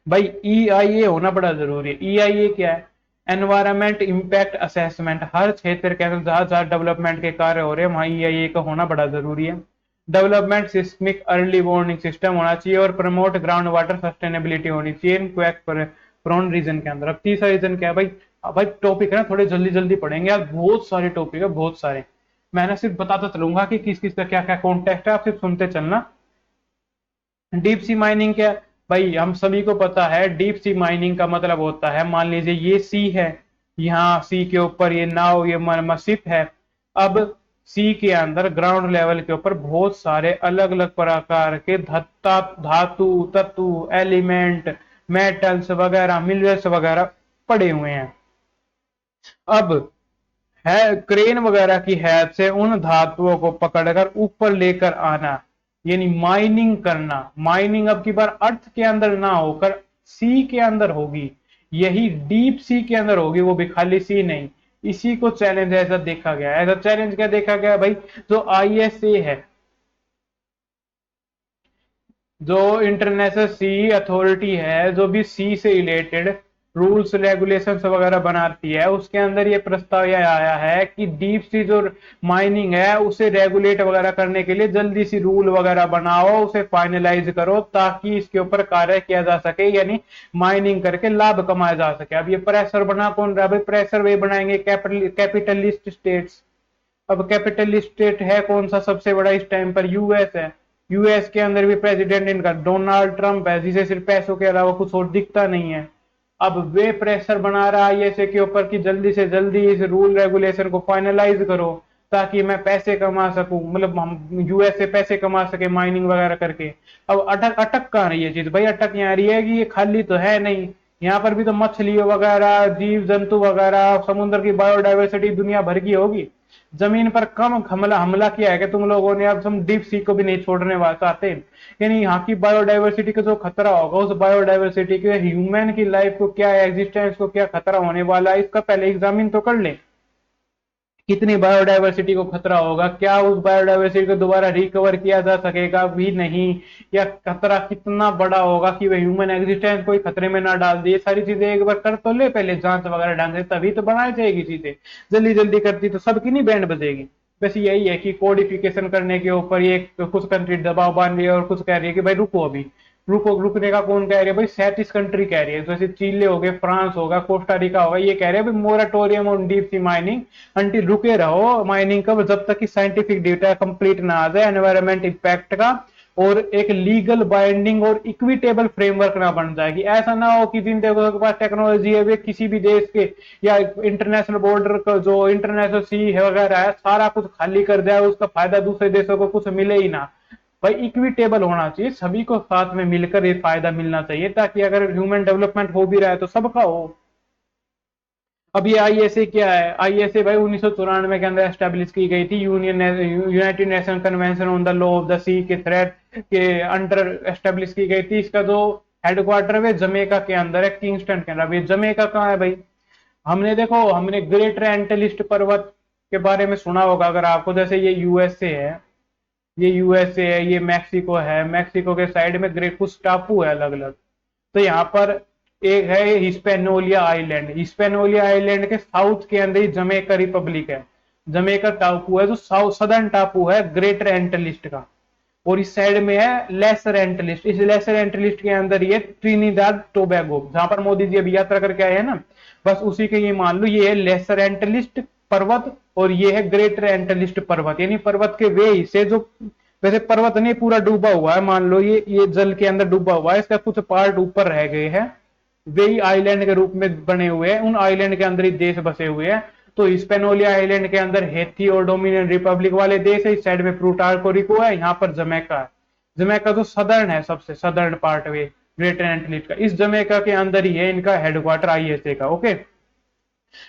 भाई ईआईए होना बड़ा जरूरी है। ईआईए क्या है? Environment impact assessment. हर क्षेत्र के अंदर जहां जहां डेवलपमेंट के कार्य हो रहे हैं वहां ईआईए का होना बड़ा जरूरी है। Development seismic early warning system होना चाहिए और प्रमोट ग्राउंड वाटर सस्टेनेबिलिटी होनी चाहिए इन क्वैक प्रोन रीजन के अंदर। अब तीसरा रीजन क्या है भाई? अब भाई टॉपिक है ना, थोड़े जल्दी जल्दी पढ़ेंगे यार, बहुत सारे टॉपिक है, बहुत सारे। मैं ना सिर्फ बताता चलूंगा कि किस किस का क्या क्या कॉन्टेक्ट है, आप सिर्फ सुनते चलना। डीप सी माइनिंग क्या? भाई हम सभी को पता है डीप सी माइनिंग का मतलब होता है, मान लीजिए ये सी है, यहाँ सी के ऊपर ये नाव, ये शिप है। अब सी के अंदर ग्राउंड लेवल के ऊपर बहुत सारे अलग अलग प्रकार के धत्ता धातु तत्व एलिमेंट मेटल्स वगैरह मिनरल्स वगैरह पड़े हुए हैं। अब है क्रेन वगैरह की हेल्प से उन धातुओं को पकड़कर ऊपर लेकर आना, यानी माइनिंग करना। माइनिंग अब की बार अर्थ के अंदर ना होकर सी के अंदर होगी, यही डीप सी के अंदर होगी, वो भी खाली सी नहीं। इसी को चैलेंज ऐसा देखा गया है। ऐसा चैलेंज क्या देखा गया भाई? जो आईएसए है, जो इंटरनेशनल सी अथॉरिटी है, जो भी सी से रिलेटेड रूल्स रेगुलेशंस वगैरह बनाती है, उसके अंदर ये प्रस्ताव यह आया है कि डीप सी जो माइनिंग है उसे रेगुलेट वगैरह करने के लिए जल्दी सी रूल वगैरह बनाओ, उसे फाइनलाइज करो ताकि इसके ऊपर कार्य किया जा सके, यानी माइनिंग करके लाभ कमाया जा सके। अब ये प्रेशर बना कौन रहा है? प्रेशर वे बनाएंगे कैपिटलिस्ट स्टेट्स। अब कैपिटलिस्ट स्टेट है कौन सा सबसे बड़ा इस टाइम पर? यूएस है। यूएस के अंदर भी प्रेसिडेंट इनका डोनाल्ड ट्रंप है, जिसे सिर्फ पैसों के अलावा कुछ और दिखता नहीं है। अब वे प्रेशर बना रहा है आईएसए के ऊपर कि जल्दी से जल्दी इस रूल रेगुलेशन को फाइनलाइज करो ताकि मैं पैसे कमा सकूं, मतलब हम यूएस से पैसे कमा सके माइनिंग वगैरह करके। अब अटक अटक कहाँ रही है चीज भाई? अटक यहाँ रही है कि ये खाली तो है नहीं, यहाँ पर भी तो मछली वगैरह जीव जंतु वगैरह समुद्र की बायोडाइवर्सिटी दुनिया भर की होगी। जमीन पर कम हमला हमला किया है कि तुम लोगों ने? अब हम डीप सी को भी नहीं छोड़ने वाले चाहते, यानी यहाँ की बायोडाइवर्सिटी का जो खतरा होगा, उस बायोडाइवर्सिटी के ह्यूमन की लाइफ को क्या, एग्जिस्टेंस को क्या खतरा होने वाला है, इसका पहले एग्जामिन तो कर ले। कितनी बायोडाइवर्सिटी को खतरा होगा, क्या उस बायोडाइवर्सिटी को दोबारा रिकवर किया जा सकेगा भी नहीं, या खतरा कितना बड़ा होगा कि वह ह्यूमन एग्जिस्टेंस कोई खतरे में ना डाल दे। ये सारी चीजें एक बार कर तो ले पहले, जांच वगैरह ढंग से, तभी तो बनाई जाएगी चीजें। जल्दी जल्दी करती तो सबकी नहीं बैंड बजेगी। बस यही है कि कोडिफिकेशन करने के ऊपर ये कुछ कंट्री दबाव बांध रही है और कुछ कह रही है कि भाई रुको अभी। रुको, रुकने का कौन कह रही है भाई? 37 कंट्री कह रही है, जैसे चिले हो गए, फ्रांस होगा, कोस्टारिका होगा, ये कह रहे हैं moratorium on deep sea mining, until रुके रहो माइनिंग कब, जब तक कि साइंटिफिक डेटा कंप्लीट ना आ जाए एनवायरमेंट इम्पैक्ट का, और एक लीगल बाइंडिंग और इक्विटेबल फ्रेमवर्क ना बन जाएगी। ऐसा ना हो कि जिन देशों के पास टेक्नोलॉजी है वे किसी भी देश के या इंटरनेशनल बॉर्डर का जो इंटरनेशनल सी है वगैरह है सारा कुछ खाली कर जाए, उसका फायदा दूसरे देशों को कुछ मिले ही ना। भाई इक्विटेबल होना चाहिए, सभी को साथ में मिलकर ये फायदा मिलना चाहिए, ताकि अगर ह्यूमन डेवलपमेंट हो भी रहा है तो सबका हो। अब ये आईएसए क्या है? आईएसए भाई 1994 के अंदर एस्टेब्लिश की गई थी, United Nation Convention on the Law of the Sea के थ्रेट के अंडर एस्टेब्लिश की गई थी। इसका जो हेडक्वार्टर है जमेका के अंदर है, किंगस्टन के अंदर। अब ये जमेका कहाँ है भाई? हमने देखो, हमने ग्रेटर एंटेलिस्ट पर्वत के बारे में सुना होगा अगर आपको, जैसे ये यूएसए है, ये यूएसए है, ये मैक्सिको है, मैक्सिको के साइड में ग्रेट कुछ टापू है अलग अलग। तो यहाँ पर एक है हिस्पेनोलिया आइलैंड। हिस्पेनोलिया आइलैंड के साउथ के अंदर ही जमेका रिपब्लिक है। जमेका टापू है जो साउथ सदर्न टापू है ग्रेटर एंटलिस्ट का। और इस साइड में है लेसर एंटिलिस्ट। इस लेसर एंटिलिस्ट के अंदर ये ट्रिनिडाद टोबैगो, जहां पर मोदी जी अभी यात्रा करके आए हैं ना, बस उसी के ये मान लो, ये है लेसर एंटिलिस्ट पर्वत और ये है ग्रेटर एंटिलिस्ट पर्वत, यानी पर्वत के वे हिस्से जो, वैसे पर्वत नहीं पूरा डूबा हुआ है, मान लो ये जल के अंदर डूबा हुआ है, इसका कुछ पार्ट ऊपर रह गए हैं, वे ही आइलैंड के रूप में बने हुए हैं, उन आइलैंड के अंदर ही देश बसे हुए हैं। तो हिस्पेनोलिया आइलैंड के अंदर हेथी और डोमिनियन रिपब्लिक वाले देश है, इस साइड में प्लूटार्को रिको है, यहाँ पर जमैका है। जमैका तो सदर्न है, सबसे सदर्न पार्ट वे ग्रेटर एंटिलिट का, इस जमैका के अंदर ही है इनका हेडक्वार्टर आईएसए का। ओके,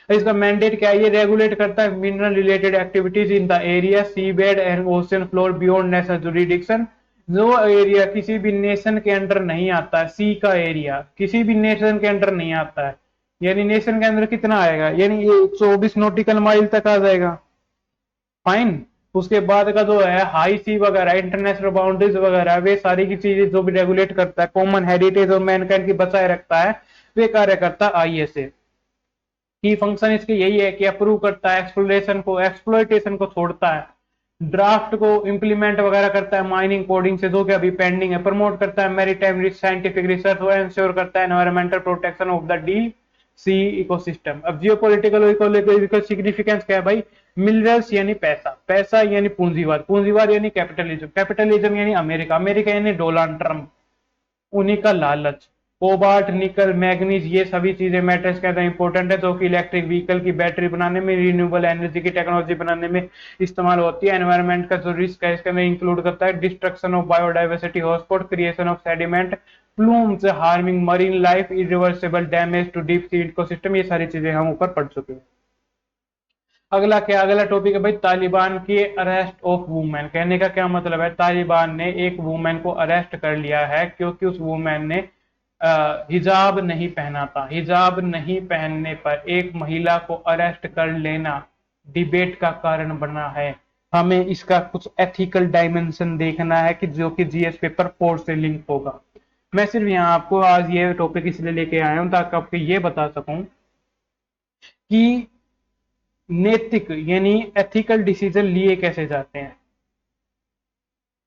इसका मैंडेट क्या है, ये रेगुलेट करता है mineral related activities in the area sea bed and ocean floor beyond national jurisdiction. जो एरिया किसी भी नेशन के अंडर नहीं आता है, सी का एरिया किसी भी नेशन के अंडर नहीं आता है, यानी नेशन के अंदर कितना आएगा, यानी ये 24 नॉटिकल माइल तक आ जाएगा, फाइन। उसके बाद का जो है हाई सी वगैरह, इंटरनेशनल बाउंड्रीज वगैरह, वे सारी की चीजें जो भी रेगुलेट करता है, कॉमन हेरिटेज और मैनकाइंड की बचाए रखता है, वे कार्य करता है आईएसए। की फंक्शन इसके यही है कि अप्रूव करता है एक्सप्लोरेशन को, एक्सप्लोइटेशन को छोड़ता है, ड्राफ्ट को इंप्लीमेंट वगैरह करता है माइनिंग कोडिंग से जो कि अभी पेंडिंग है, प्रमोट करता है मैरीटाइम साइंटिफिक रिसर्च और इंश्योर करता है environmental protection of the deep sea ecosystem. अब जियोपॉलिटिकल और इकोलॉजिकल सिग्निफिकेंस क्या है भाई, मिनरल्स यानी पैसा, पैसा यानी पूंजीवाद, पूंजीवाद यानी कैपिटलिज्म, कैपिटलिज्म यानी अमेरिका, अमेरिका यानी डोनाल्ड ट्रंप, उन्हीं का लालच। कोबाल्ट, निकल, मैग्नीज, ये सभी चीजें मेटल्स के अंदर इंपॉर्टेंट है, जो कि इलेक्ट्रिक व्हीकल की बैटरी बनाने में, रिन्यूएबल एनर्जी की टेक्नोलॉजी बनाने में इस्तेमाल होती है। एनवायरमेंट का जो रिस्क है इसके अंदर इंक्लूड करता है destruction of biodiversity hotspot, creation of sediment plumes, harming marine life, irreversible damage to deep sea ecosystem, ये सारी चीजें हम ऊपर पढ़ चुके हैं। अगला क्या, अगला टॉपिक है भाई तालिबान के अरेस्ट ऑफ वुमेन। कहने का क्या मतलब है, तालिबान ने एक वुमेन को अरेस्ट कर लिया है क्योंकि उस वुमेन ने हिजाब नहीं पहना था। हिजाब नहीं पहनने पर एक महिला को अरेस्ट कर लेना डिबेट का कारण बना है। हमें इसका कुछ एथिकल डायमेंशन देखना है कि जो कि जीएस पेपर 4 से लिंक होगा। मैं सिर्फ यहाँ आपको आज ये टॉपिक इसलिए लेके आया हूं ताकि आपको ये बता सकूं कि नैतिक यानी एथिकल डिसीजन लिए कैसे जाते हैं।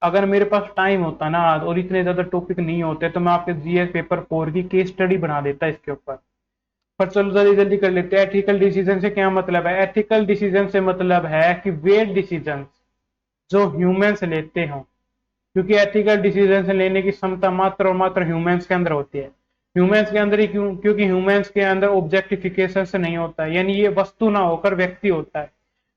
अगर मेरे पास टाइम होता ना और इतने ज्यादा टॉपिक नहीं होते तो मैं आपके जीएस पेपर 4 की केस स्टडी बना देता इसके ऊपर। पर चलो जल्दी जल्दी कर लेते हैं। एथिकल डिसीजन से क्या मतलब है, एथिकल डिसीजन से मतलब है कि वे डिसीजन जो ह्यूमंस लेते हो, क्योंकि एथिकल डिसीजन लेने की क्षमता मात्र और मात्र ह्यूमंस के अंदर होती है। ह्यूमंस के अंदर ही क्यों, क्योंकि ह्यूमंस के अंदर ऑब्जेक्टिफिकेशन से नहीं होता है, यानी ये वस्तु ना होकर व्यक्ति होता है।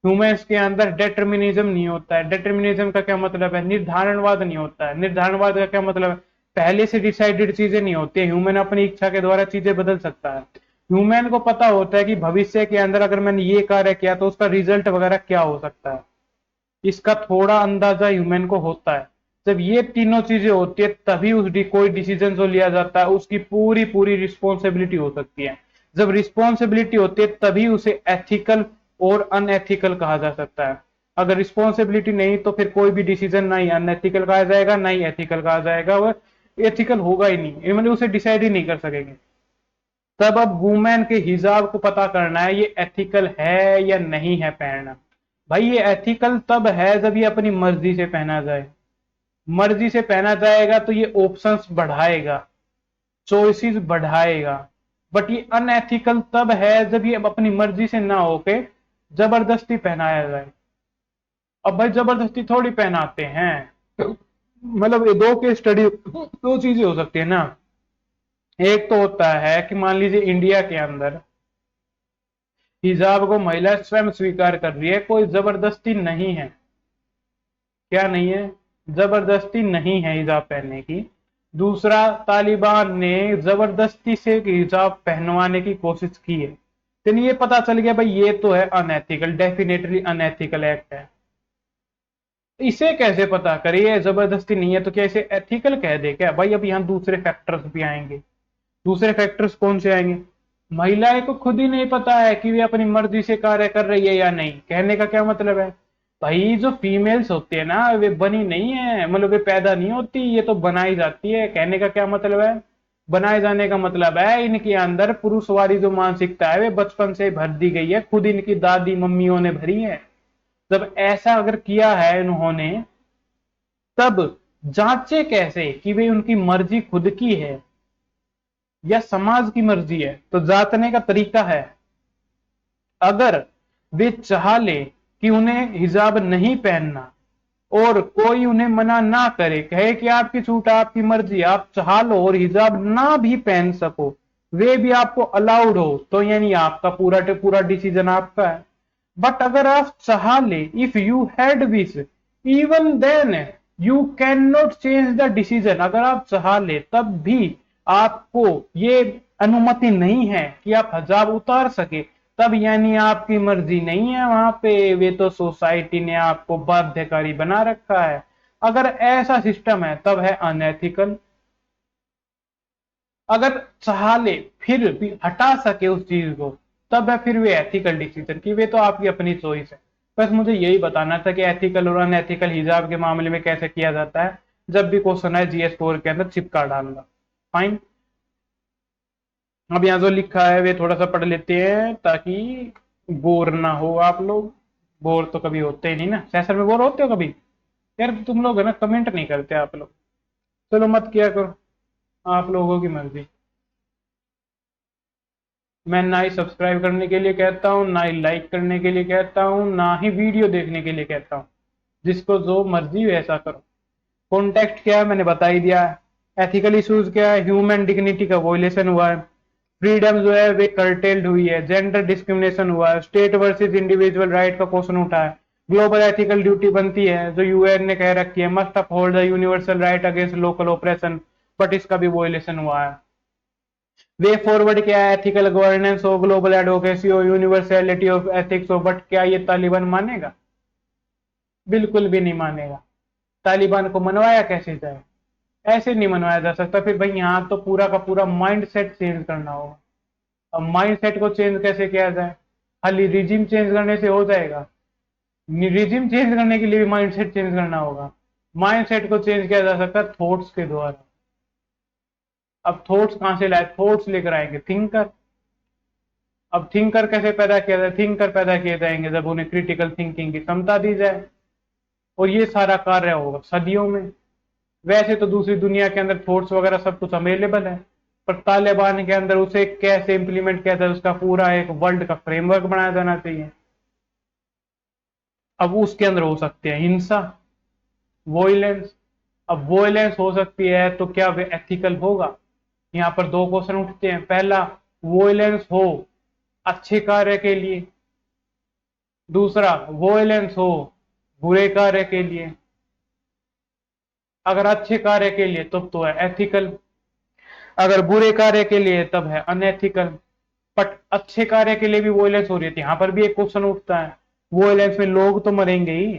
ह्यूमंस के अंदर डेटर्मिनिज्म नहीं होता है। डेटर्मिनिज्म का क्या मतलब है, निर्धारणवाद नहीं होता है। निर्धारणवाद का क्या मतलब है, पहले से डिसाइडेड चीजें नहीं होती है, ह्यूमन अपनी इच्छा के द्वारा चीजें बदल सकता है। ह्यूमन को पता होता है कि भविष्य के अंदर अगर मैंने ये कार्य किया तो उसका रिजल्ट वगैरह क्या हो सकता है, इसका थोड़ा अंदाजा ह्यूमन को होता है। जब ये तीनों चीजें होती है तभी उस कोई डिसीजन जो लिया जाता है उसकी पूरी पूरी रिस्पॉन्सिबिलिटी हो सकती है। जब रिस्पॉन्सिबिलिटी होती है तभी उसे एथिकल और अनएथिकल कहा जा सकता है। अगर रिस्पॉन्सिबिलिटी नहीं तो फिर कोई भी डिसीजन ना ही अनएथिकल कहा जाएगा ना ही एथिकल कहा जाएगा, और एथिकल होगा ही नहीं, मतलब उसे डिसाइड ही नहीं कर सकेंगे। तब अब वुमेन के हिजाब को पता करना है ये एथिकल है या नहीं है पहनना। भाई ये एथिकल तब है जब ये अपनी मर्जी से पहना जाए। मर्जी से पहना जाएगा तो ये ऑप्शंस बढ़ाएगा, चॉइसेस बढ़ाएगा। बट ये अनएथिकल तब है जब ये अपनी मर्जी से ना होके जबरदस्ती पहनाया जाए। अब भाई जबरदस्ती थोड़ी पहनाते हैं, मतलब ये दो के स्टडी, दो चीजें हो सकती है ना। एक तो होता है कि मान लीजिए इंडिया के अंदर हिजाब को महिला स्वयं स्वीकार कर रही है, कोई जबरदस्ती नहीं है। क्या नहीं है, जबरदस्ती नहीं है हिजाब पहनने की। दूसरा, तालिबान ने जबरदस्ती से हिजाब पहनवाने की कोशिश की है, तो ये पता चल गया भाई ये तो है अनएथिकल, डेफिनेटली अनएथिकल एक्ट है। इसे कैसे पता करिए, जबरदस्ती नहीं है तो क्या इसे एथिकल कह दे क्या भाई। अब यहाँ दूसरे फैक्टर्स भी आएंगे। दूसरे फैक्टर्स कौन से आएंगे, महिलाएं को खुद ही नहीं पता है कि वे अपनी मर्जी से कार्य कर रही है या नहीं। कहने का क्या मतलब है, भाई जो फीमेल्स होती है ना वे बनी नहीं है, मतलब वे पैदा नहीं होती, ये तो बनाई जाती है। कहने का क्या मतलब है, बनाए जाने का मतलब है इनके अंदर पुरुषवादी जो मानसिकता है वे बचपन से भर दी गई है, खुद इनकी दादी मम्मियों ने भरी है। जब ऐसा अगर किया है इन्होंने तब जांचे कैसे कि वे उनकी मर्जी खुद की है या समाज की मर्जी है। तो जांचने का तरीका है, अगर वे चाह ले कि उन्हें हिजाब नहीं पहनना और कोई उन्हें मना ना करे, कहे कि आपकी छूट, आपकी मर्जी, आप चाह लो और हिजाब ना भी पहन सको, वे भी आपको अलाउड हो, तो यानी आपका पूरा पूरा डिसीजन आपका है। बट अगर आप चाह ले, if you had wish, even then you can not change the decision, अगर आप चाह ले तब भी आपको ये अनुमति नहीं है कि आप हिजाब उतार सके, तब यानी आपकी मर्जी नहीं है वहां पे, वे तो सोसाइटी ने आपको बाध्यकारी बना रखा है। अगर ऐसा सिस्टम है तब है अनएथिकल। अगर चाह ले फिर भी हटा सके उस चीज को, तब है फिर वे एथिकल डिसीजन की, वे तो आपकी अपनी चॉइस है। बस मुझे यही बताना था कि एथिकल और अनएथिकल हिजाब के मामले में कैसे किया जाता है। जब भी क्वेश्चन है GS4 के अंदर चिपका डालूंगा। फाइन। अब यहाँ जो लिखा है वे थोड़ा सा पढ़ लेते हैं ताकि बोर ना हो आप लोग। बोर तो कभी होते ही नहीं ना, सेशन में बोर होते हो कभी? यार तुम लोग है ना कमेंट नहीं करते आप लोग। चलो मत किया करो, आप लोगों की मर्जी। मैं ना ही सब्सक्राइब करने के लिए कहता हूँ, ना ही लाइक करने के लिए कहता हूँ, ना ही वीडियो देखने के लिए कहता हूँ। जिसको जो मर्जी वैसा करो। कॉन्टेक्स्ट क्या है मैंने बता ही दिया है। एथिकल इश्यूज क्या है, ह्यूमन डिग्निटी का वॉयलेशन हुआ है, फ्रीडम जो है वे कर्टेल्ड हुई है, जेंडर डिस्क्रिमिनेशन हुआ है, स्टेट वर्सेस इंडिविजुअल राइट का क्वेश्चन उठा है, ग्लोबल एथिकल ड्यूटी बनती है जो UN ने कह रखी है, must uphold the universal right against local operation, but इसका भी वॉयलेशन हुआ है। वे फॉरवर्ड क्या है, एथिकल गवर्नेंस हो, ग्लोबल एडवोकेसी हो, यूनिवर्सैलिटी ऑफ एथिक्स हो, बट क्या ये तालिबान मानेगा? बिल्कुल भी नहीं मानेगा। तालिबान को मनवाया कैसे जाए? ऐसे नहीं मनवाया जा सकता। फिर भाई यहाँ तो पूरा का पूरा माइंड सेट चेंज करना होगा। अब माइंड सेट को चेंज कैसे किया जाए? खाली रिजिम चेंज करने से हो जाएगा? रिजिम चेंज करने के लिए भी माइंड सेट चेंज करना होगा। माइंड सेट को चेंज किया जा सकता है थॉट्स के द्वारा। अब थॉट्स कहां से लाए? थॉट्स लेकर आएंगे थिंकर। अब थिंकर कैसे पैदा किया जाए? थिंकर पैदा किए जाएंगे जब उन्हें क्रिटिकल थिंकिंग की क्षमता दी जाए, और ये सारा कार्य होगा सदियों में। वैसे तो दूसरी दुनिया के अंदर थॉट्स वगैरह सब कुछ अवेलेबल है, पर तालिबान के अंदर उसे कैसे इंप्लीमेंट किया जाए, उसका पूरा एक वर्ल्ड का फ्रेमवर्क बनाया जाना चाहिए। अब उसके अंदर हो सकती है हिंसा, वॉयलेंस। अब वॉयलेंस हो सकती है तो क्या वे एथिकल होगा? यहाँ पर दो क्वेश्चन उठते हैं। पहला, वॉयलेंस हो अच्छे कार्य के लिए, दूसरा वॉयलेंस हो बुरे कार्य के लिए। अगर अच्छे कार्य के लिए तब तो है एथिकल, अगर बुरे कार्य के लिए तब है अनएथिकल। बट अच्छे कार्य के लिए भी वॉयलेंस हो रही है, यहाँ पर भी एक क्वेश्चन उठता है, वॉयलेंस में लोग तो मरेंगे ही,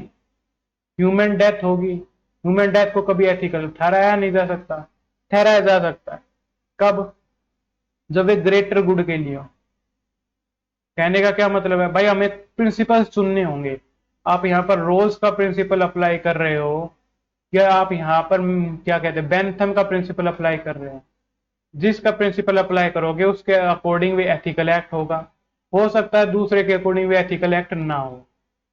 ह्यूमन डेथ होगी। ह्यूमन डेथ को कभी एथिकल ठहराया नहीं जा सकता? ठहराया जा सकता है। कब? जब एक ग्रेटर गुड के लिए हो। कहने का क्या मतलब है भाई, हमें प्रिंसिपल्स चुनने होंगे। आप यहाँ पर रोल्स का प्रिंसिपल अप्लाई कर रहे हो, या आप यहाँ पर क्या कहते हैं बेंथम का प्रिंसिपल अप्लाई कर रहे हो? जिसका प्रिंसिपल अप्लाई करोगे उसके अकॉर्डिंग भी एथिकल एक्ट होगा। हो सकता है दूसरे के अकॉर्डिंग भी एथिकल एक्ट ना हो।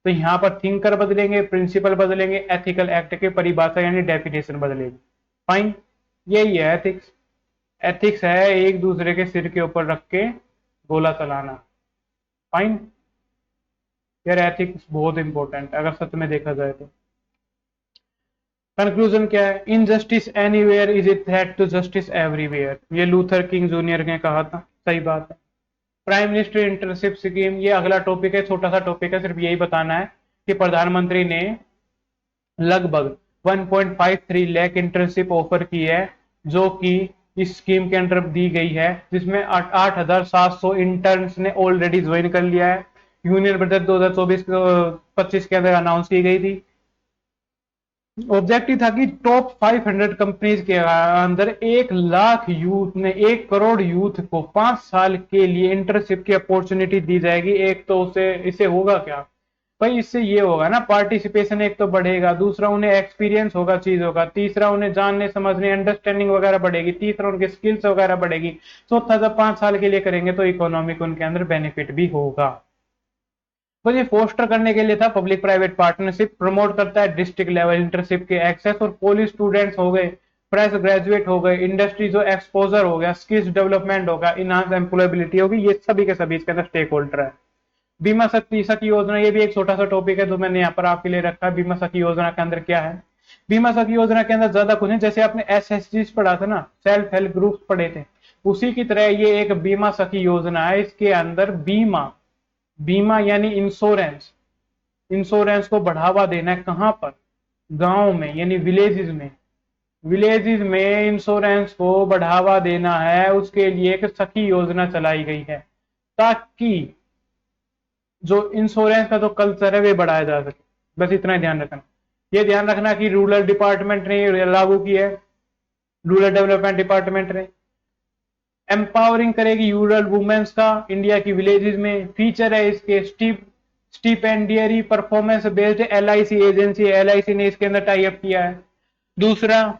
तो यहाँ पर थिंकर बदलेंगे, प्रिंसिपल बदलेंगे, एथिकल एक्ट की परिभाषा यानी डेफिनेशन बदलेगी। फाइन। यही है एथिक्स। एथिक्स है एक दूसरे के सिर के ऊपर रख के गोला चलाना। फाइन। यार एथिक्स बहुत इंपॉर्टेंट है अगर सच में देखा जाए तो। कंक्लूजन क्या है? Injustice anywhere is a threat to justice everywhere, ये लूथर किंग जूनियर ने कहा था। सही बात है। प्राइम मिनिस्टर इंटर्नशिप स्कीम, ये अगला टॉपिक है, छोटा सा टॉपिक है, सिर्फ यही बताना है कि प्रधानमंत्री ने लगभग 1.53 लाख इंटर्नशिप ऑफर की है, जो कि इस स्कीम के अंडर दी गई है, जिसमें 8,700 इंटर्न्स ने ऑलरेडी ज्वाइन कर लिया है। यूनियन बजट 2024-25 के अंदर अनाउंस की गई थी। ऑब्जेक्टिव था कि टॉप 500 कंपनीज के अंदर 1 लाख यूथ ने 1 करोड़ यूथ को 5 साल के लिए इंटर्नशिप की अपॉर्चुनिटी दी जाएगी। एक तो उसे इससे होगा क्या भाई, इससे ये होगा ना पार्टिसिपेशन एक तो बढ़ेगा, दूसरा उन्हें एक्सपीरियंस होगा चीजों का, तीसरा उन्हें जानने समझने अंडरस्टैंडिंग वगैरह बढ़ेगी, तीसरा उनके स्किल्स वगैरह बढ़ेगी, चौथा जब 5 साल के लिए करेंगे तो इकोनॉमिक उनके अंदर बेनिफिट भी होगा। तो ये फोस्टर करने के लिए था, पब्लिक प्राइवेट पार्टनरशिप प्रमोट करता है डिस्ट्रिक्ट लेवल इंटर्नशिप के एक्सेस, और कॉलेज स्टूडेंट्स हो गए, फ्रेश ग्रेजुएट हो गए, इंडस्ट्री जो एक्सपोजर हो गया, स्किल्स डेवलपमेंट होगा, इनहांस एम्प्लॉयबिलिटी होगी, ये सभी के सभी इसके अंदर स्टेक होल्डर है। बीमा शक्ति सखी योजना, ये भी एक छोटा सा टॉपिक है जो मैंने यहाँ पर आपके लिए रखा है। बीमा सखी योजना के अंदर क्या है? बीमा सखी योजना के अंदर ज्यादा कुछ नहीं, जैसे आपने एसएचजी पढ़ा था ना, सेल्फ हेल्प ग्रुप पढ़े थे, उसी की तरह ये एक बीमा सखी योजना है। इसके अंदर बीमा, बीमा यानी इंश्योरेंस, इंश्योरेंस को बढ़ावा देना है। कहां पर? गांव में, यानी विलेजेस में, विलेजेस में इंश्योरेंस को बढ़ावा देना है, उसके लिए एक सखी योजना चलाई गई है, ताकि जो इंश्योरेंस का जो कल्चर है वे बढ़ाया जा सके। बस इतना ही ध्यान रखना। ये ध्यान रखना कि रूरल डिपार्टमेंट ने लागू की है, रूरल डेवलपमेंट डिपार्टमेंट ने। एम्पावरिंग करेगी रूरल वुमेन्स का इंडिया की विलेजेस में। फीचर है इसके stipendiary performance based LIC agency, LIC ने इसके अंदर टाई अप किया है। दूसरा,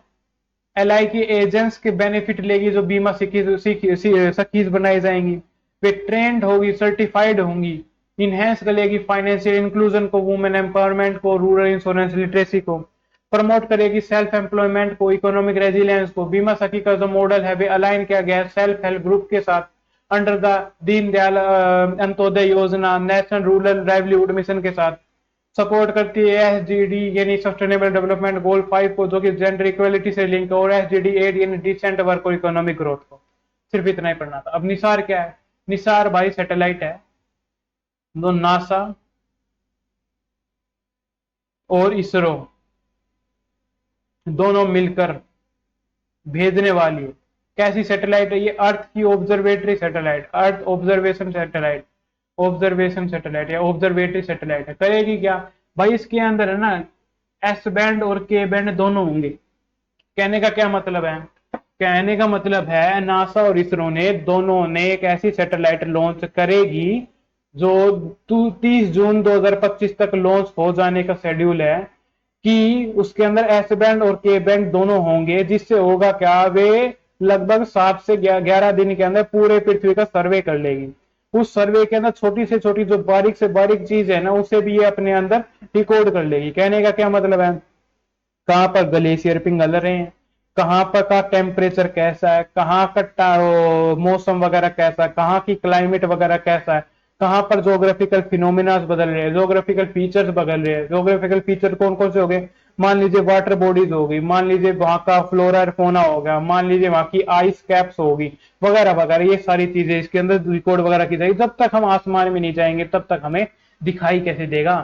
एलआई की एजेंट्स के बेनिफिट लेगी, जो बीमा सखीज बनाई जाएंगी, वे ट्रेंड होगी, सर्टिफाइड होंगी, इनहेंस करेगी फाइनेंशियल इंक्लूजन को, वुमेन एम्पावरमेंट को, रूरल इंश्योरेंस लिटरेसी को, प्रमोट करेगी सेल्फ एम्प्लॉयमेंट को, इकोनॉमिक रेजिलियंस को। बीमा सखी का जो मॉडल है वे अलाइन किया गया है सेल्फ हेल्प ग्रुप के साथ अंडर द दीनदयाल अंत्योदय योजना, नेशनल रूरल लाइवलीहुड मिशन के साथ। सपोर्ट करती है एसडीडी यानी सस्टेनेबल डेवलपमेंट गोल 5 को, जो कि जेंडर इक्वलिटी से लिंक है, और एसडीडी 8 यानी डिसेंट वर्क और इकोनॉमिक ग्रोथ को। सिर्फ इतना ही पढ़ना था। अब निसार क्या है? निसार भाई सैटेलाइट है, जो नासा और इसरो दोनों मिलकर भेजने वाली है। कैसी सैटेलाइट है ये? अर्थ की observatory satellite, earth observation satellite, observation satellite या ऑब्जर्वेटरी सैटेलाइट है। करेगी क्या भाई? इसके अंदर है ना एस बैंड और के बैंड दोनों होंगे। कहने का क्या मतलब है? कहने का मतलब है नासा और इसरो ने दोनों ने एक ऐसी सैटेलाइट लॉन्च करेगी जो 30 जून 2025 तक लॉन्च हो जाने का शेड्यूल है, कि उसके अंदर एस बैंड और के बैंड दोनों होंगे, जिससे होगा क्या, वे लगभग 7 से 11 दिन के अंदर पूरे पृथ्वी का सर्वे कर लेगी। उस सर्वे के अंदर छोटी से छोटी जो बारीक से बारीक चीज है ना, उसे भी ये अपने अंदर रिकॉर्ड कर लेगी। कहने का क्या मतलब है? कहां पर ग्लेशियर पिघल रहे हैं, कहां पर का टेम्परेचर कैसा है, कहाँ का मौसम वगैरह कैसा है, कहाँ की क्लाइमेट वगैरह कैसा है, कहां पर जोग्राफिकल फिनोमिना बदल रहे हैं, जोग्राफिकल फीचर्स बदल रहे हैं। जोग्राफिकल फीचर कौन कौन से हो गए? मान लीजिए वाटर बॉडीज होगी, मान लीजिए वहां का फ्लोरा और फोना हो गया, मान लीजिए वहां की आइस कैप्स होगी, वगैरह वगैरह। ये सारी चीजें इसके अंदर रिकॉर्ड वगैरह की जाएगी। जब तक हम आसमान में नहीं जाएंगे तब तक हमें दिखाई कैसे देगा?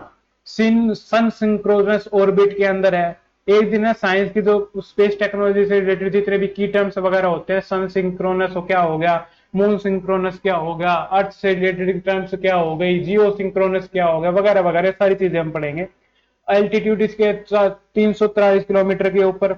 सन सिंक्रोनस ऑर्बिट के अंदर है। एक दिन है साइंस की जो स्पेस टेक्नोलॉजी से रिलेटेड जितने भी की टर्म्स वगैरह होते हैं, सन सिंक्रोनस हो क्या हो गया, मून सिंक्रोनस क्या हो गया, अर्थ से रिलेटेड टर्म्स क्या हो गई, जियो सिंक्रोनस क्या हो गया, वगैरह वगैरह सारी चीजें हम पढ़ेंगे। एल्टीट्यूड इसके 343 किलोमीटर के ऊपर,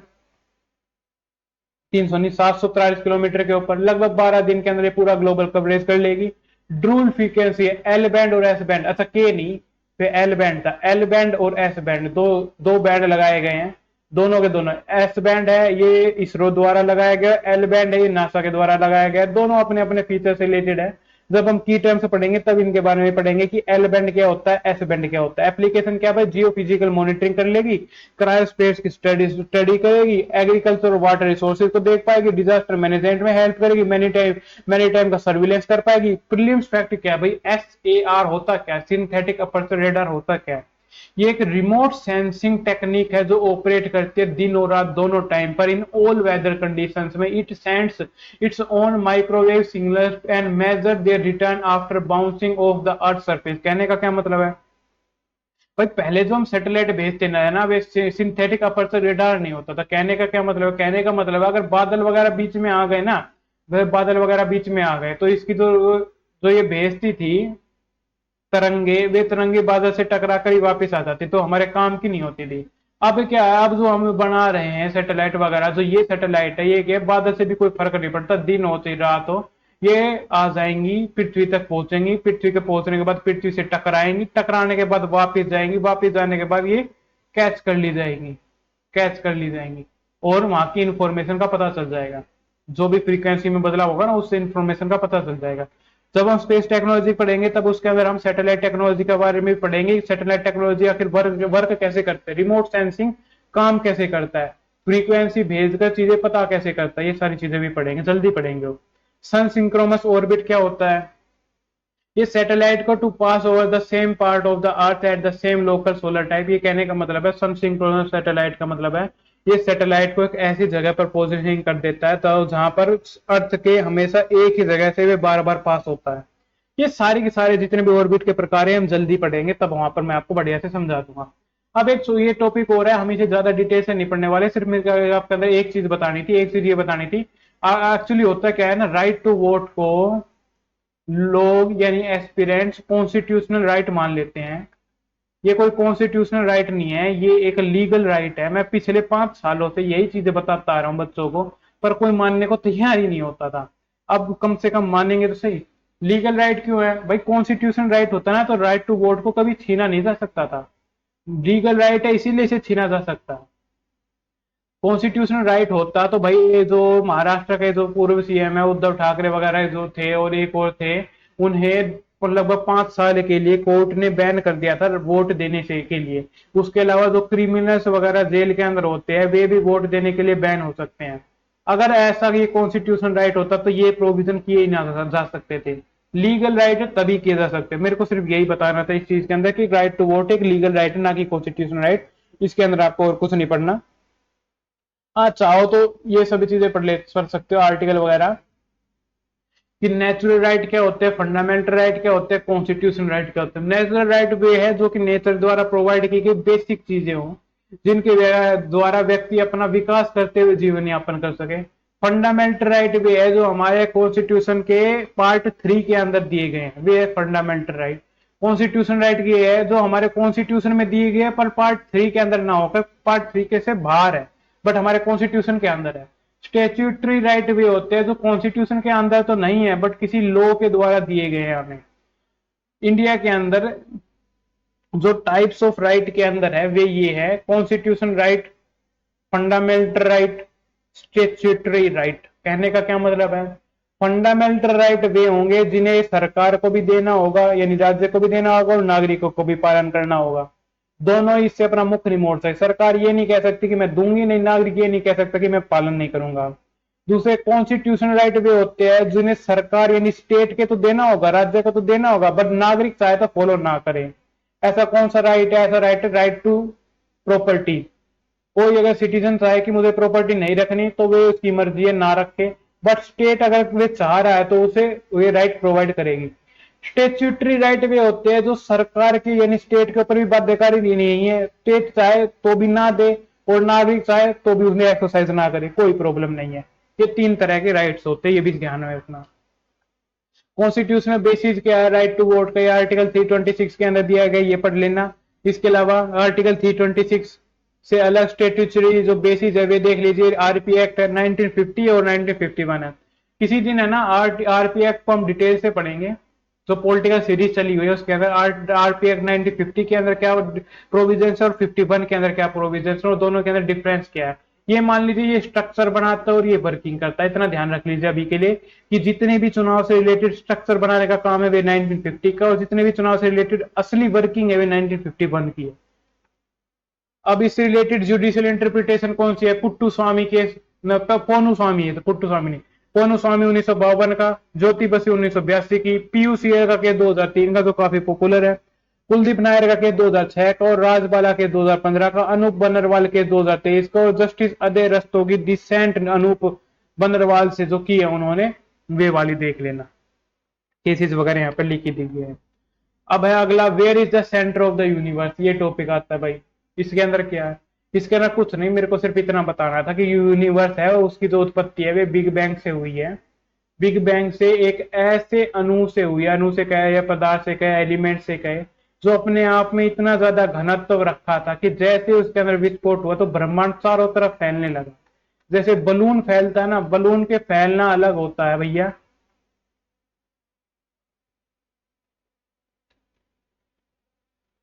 300 नहीं 743 किलोमीटर के ऊपर, लगभग 12 दिन के अंदर ये पूरा ग्लोबल कवरेज कर लेगी। ड्रूल फ्रीक्वेंसी है एल बैंड और एस बैंड, अच्छा के नहीं, फिर एल बैंड था, एल बैंड और एस बैंड, दो दो बैंड लगाए गए हैं, दोनों के दोनों। एस बैंड है ये इसरो द्वारा लगाया गया, एल बैंड है ये नासा के द्वारा लगाया गया, दोनों अपने अपने फीचर से रिलेटेड है। जब हम की टर्म्स पढ़ेंगे तब इनके बारे में पढ़ेंगे कि एल बैंड क्या होता है, एस बैंड क्या होता है। एप्लीकेशन क्या भाई? जियो फिजिकल मॉनिटरिंग कर लेगी, क्रायोस्पेस की स्टडी करेगी, एग्रीकल्चर और वाटर रिसोर्सेज को देख पाएगी, डिजास्टर मैनेजमेंट में हेल्प करेगी, मैनी टाइम का सर्विलेंस कर पाएगी। प्रीलिम्स फैक्ट क्या है भाई? SAR होता क्या? सिंथेटिक अपर्चर रेडार होता क्या है? ये एक रिमोट सेंसिंग टेक्निक है जो ऑपरेट करती है दिन और रात दोनों टाइम पर, इन ऑल वेदर कंडीशंस में। It sends its own microwave signals and measure their return after bouncing off the earth surface. कहने का क्या मतलब है भाई? पहले जो हम सैटेलाइट भेजते ना है ना, वे सिंथेटिक अपर्चर रेडार नहीं होता था। कहने का क्या मतलब है? कहने का मतलब है अगर बादल वगैरह बीच में आ गए ना, वह बादल वगैरह बीच में आ गए तो इसकी जो जो ये भेजती थी तरंगे, वे तरंगे बादल से टकरा कर ही वापस आ जाती, तो हमारे काम की नहीं होती थी। अब क्या है? अब जो हम बना रहे हैं सैटेलाइट वगैरह, जो ये सैटेलाइट है, ये क्या बादल से भी कोई फर्क नहीं पड़ता, दिन हो चाहे रात हो, ये आ जाएंगी, पृथ्वी तक पहुंचेंगी, पृथ्वी के पहुंचने के बाद पृथ्वी से टकराएंगी, टकराने के बाद वापस जाएंगी, वापस जाने के बाद ये कैच कर ली जाएंगी, कैच कर ली जाएंगी, और वहां की इंफॉर्मेशन का पता चल जाएगा। जो भी फ्रीक्वेंसी में बदलाव होगा ना, उससे इंफॉर्मेशन का पता चल जाएगा। जब हम स्पेस टेक्नोलॉजी पढ़ेंगे तब उसके अंदर हम सैटेलाइट टेक्नोलॉजी के बारे में पढ़ेंगे, सैटेलाइट टेक्नोलॉजी आखिर वर्क वर्क कैसे करते हैं, रिमोट सेंसिंग काम कैसे करता है, फ्रीक्वेंसी भेजकर चीजें पता कैसे करता है, ये सारी चीजें भी पढ़ेंगे, जल्दी पढ़ेंगे। सन सिंक्रोनस ऑर्बिट क्या होता है, ये सैटेलाइट को to pass over the same part of the earth at the same local solar type, ये कहने का मतलब है सन सिंक्रोनस सैटेलाइट का मतलब है ये सैटेलाइट को एक ऐसी जगह पर पोजिशनिंग कर देता है तो जहां पर अर्थ के हमेशा एक ही जगह से वे बार बार पास होता है। ये सारी के सारे जितने भी ऑर्बिट के प्रकार हैं हम जल्दी पढ़ेंगे, तब वहां पर मैं आपको बढ़िया से समझा दूंगा। अब एक ये टॉपिक हो रहा है, हम इसे ज्यादा डिटेल से नहीं पढ़ने वाले, सिर्फ मेरे आपके अंदर एक चीज बतानी थी, एक चीज ये बतानी थी। एक्चुअली होता क्या है ना, राइट टू वोट को लोग यानी एस्पिरेंट्स कॉन्स्टिट्यूशनल राइट मान लेते हैं। ये कोई कॉन्स्टिट्यूशनल राइट नहीं है, ये एक लीगल राइट है। मैं पिछले 5 सालों से यही चीजें बताता आ रहा हूं बच्चों को, पर कोई मानने को तैयार ही नहीं होता था। अब कम से कम मानेंगे तो सही। लीगल राइट क्यों है भाई, कॉन्स्टिट्यूशन राइट होता ना तो राइट टू वोट को कभी छीना नहीं जा सकता था। लीगल राइट है इसीलिए इसे छीना जा सकता है। कॉन्स्टिट्यूशनल राइट होता तो भाई ये जो महाराष्ट्र के जो पूर्व सीएम है उद्धव ठाकरे वगैरह जो थे और एक और थे, उन्हें लगभग 5 साल के लिए कोर्ट ने बैन कर दिया था वोट देने से के लिए। उसके अलावा जो क्रिमिनल्स वगैरह जेल के अंदर होते हैं वे भी वोट देने के लिए बैन हो सकते हैं। अगर ऐसा ये कॉन्स्टिट्यूशन राइट होता तो ये प्रोविजन किए ही ना जा सकते थे। लीगल राइट तभी किए जा सकते। मेरे को सिर्फ यही बताना था इस चीज के अंदर कि राइट टू वोट एक लीगल राइट है, ना कि कॉन्स्टिट्यूशन राइट। इसके अंदर आपको और कुछ नहीं पढ़ना। हाँ चाहो तो ये सभी चीजें पढ़ सकते हो, आर्टिकल वगैरह कि नेचुरल राइट क्या होते हैं, फंडामेंटल राइट क्या होते हैं, कॉन्स्टिट्यूशन राइट क्या होते हैं। नेचुरल राइट वे है जो कि नेचर द्वारा प्रोवाइड की गई बेसिक चीजें हों, जिनके द्वारा व्यक्ति अपना विकास करते हुए जीवन यापन कर सके। फंडामेंटल राइट वे है जो हमारे कॉन्स्टिट्यूशन के पार्ट 3 के अंदर दिए गए हैं, वे है फंडामेंटल राइट। कॉन्स्टिट्यूशन राइट ये है जो हमारे कॉन्स्टिट्यूशन में दिए गए पर पार्ट 3 के अंदर ना होकर पार्ट 3 के से बाहर है, बट हमारे कॉन्स्टिट्यूशन के अंदर है। स्टेच्यूटरी राइट भी होते हैं जो कॉन्स्टिट्यूशन के अंदर तो नहीं है बट किसी लॉ के द्वारा दिए गए हैं हमें। इंडिया के अंदर जो टाइप्स ऑफ राइट के अंदर है वे ये है, constitution right, fundamental right, statutory right. कहने का क्या मतलब है, फंडामेंटल राइट वे होंगे जिन्हें सरकार को भी देना होगा यानी राज्य को भी देना होगा और नागरिकों को भी पालन करना होगा। दोनों ही इससे अपना मुख नहीं मोड़ सकते। सरकार ये नहीं कह सकती कि मैं दूंगी नहीं, नागरिक ये नहीं कह सकता कि मैं पालन नहीं करूंगा। दूसरे कॉन्स्टिट्यूशनल राइट वे होते हैं जिन्हें सरकार यानी स्टेट के तो देना होगा, राज्य को तो देना होगा, बट नागरिक चाहे तो फॉलो ना करें। ऐसा कौन सा राइट है, ऐसा राइट है राइट टू प्रॉपर्टी। कोई अगर सिटीजन चाहे कि मुझे प्रॉपर्टी नहीं रखनी तो वे उसकी मर्जी है ना रखे, बट स्टेट अगर वे चाह रहा है तो उसे वे राइट प्रोवाइड करेगी। स्टेच्यूटरी राइट वे होते हैं जो सरकार की यानी स्टेट के ऊपर भी बाध्यकारी नहीं है, स्टेट चाहे तो भी ना दे और नागरिक चाहे तो भी उन्हें एक्सरसाइज ना करे, कोई प्रॉब्लम नहीं है। ये 3 तरह के राइट्स होते हैं, ये भी ध्यान में रखना। कॉन्स्टिट्यूशन में बेसिस क्या है, राइट टू वोट का आर्टिकल 326 के अंदर दिया गया, ये पढ़ लेना। इसके अलावा आर्टिकल 326 से अलग स्टेट्यूटरी जो बेसिस है वे देख लीजिए, आरपी एक्ट 1950 और 1951 है। किसी दिन है ना आरपी एक्ट को हम डिटेल से पढ़ेंगे, जो पॉलिटिकल सीरीज चली हुई है उसके अंदर आरपी एक्ट 1950 के अंदर क्या प्रोविजन और 51 के अंदर क्या प्रोविजन और दोनों के अंदर डिफरेंस क्या है। ये मान लीजिए ये स्ट्रक्चर बनाता है और ये वर्किंग करता है, इतना ध्यान रख लीजिए अभी के लिए कि जितने भी चुनाव से रिलेटेड स्ट्रक्चर बनाने का काम है वे 1950 का, और जितने भी चुनाव से रिलेटेड असली वर्किंग है वे 1951 की है। अब इससे रिलेटेड जुडिशियल इंटरप्रिटेशन कौन सी है, पुट्टू स्वामी के, पोनू स्वामी है तो पुट्टू स्वामी नहीं, पोनू स्वामी 1952 का, ज्योति बसु 1982 की, पीयूष का केस 2003 का जो काफी पॉपुलर है, कुलदीप नायर का केस 2006 का, और राजबाला के 2015 का, अनूप बनरवाल के 2023 का, और जस्टिस अजय रस्तोगी डिसेंट अनूप बनरवाल से जो की है उन्होंने, वे वाली देख लेना। केसेस वगैरह यहाँ पर लिखी दी गई है। अब है अगला, where is the centre of the universe, ये टॉपिक आता है भाई। इसके अंदर क्या है, इसके अंदर कुछ नहीं, मेरे को सिर्फ इतना बताना था कि यूनिवर्स है उसकी जो उत्पत्ति है वे बिग बैंग से हुई है। बिग बैंग से एक ऐसे अणु से हुई, अणु से कहे या पदार्थ से कहे, एलिमेंट से कहे, जो अपने आप में इतना ज्यादा घनत्व रखा था कि जैसे उसके अंदर विस्फोट हुआ तो ब्रह्मांड चारों तरफ फैलने लगा। जैसे बलून फैलता है ना, बलून के फैलना अलग होता है भैया।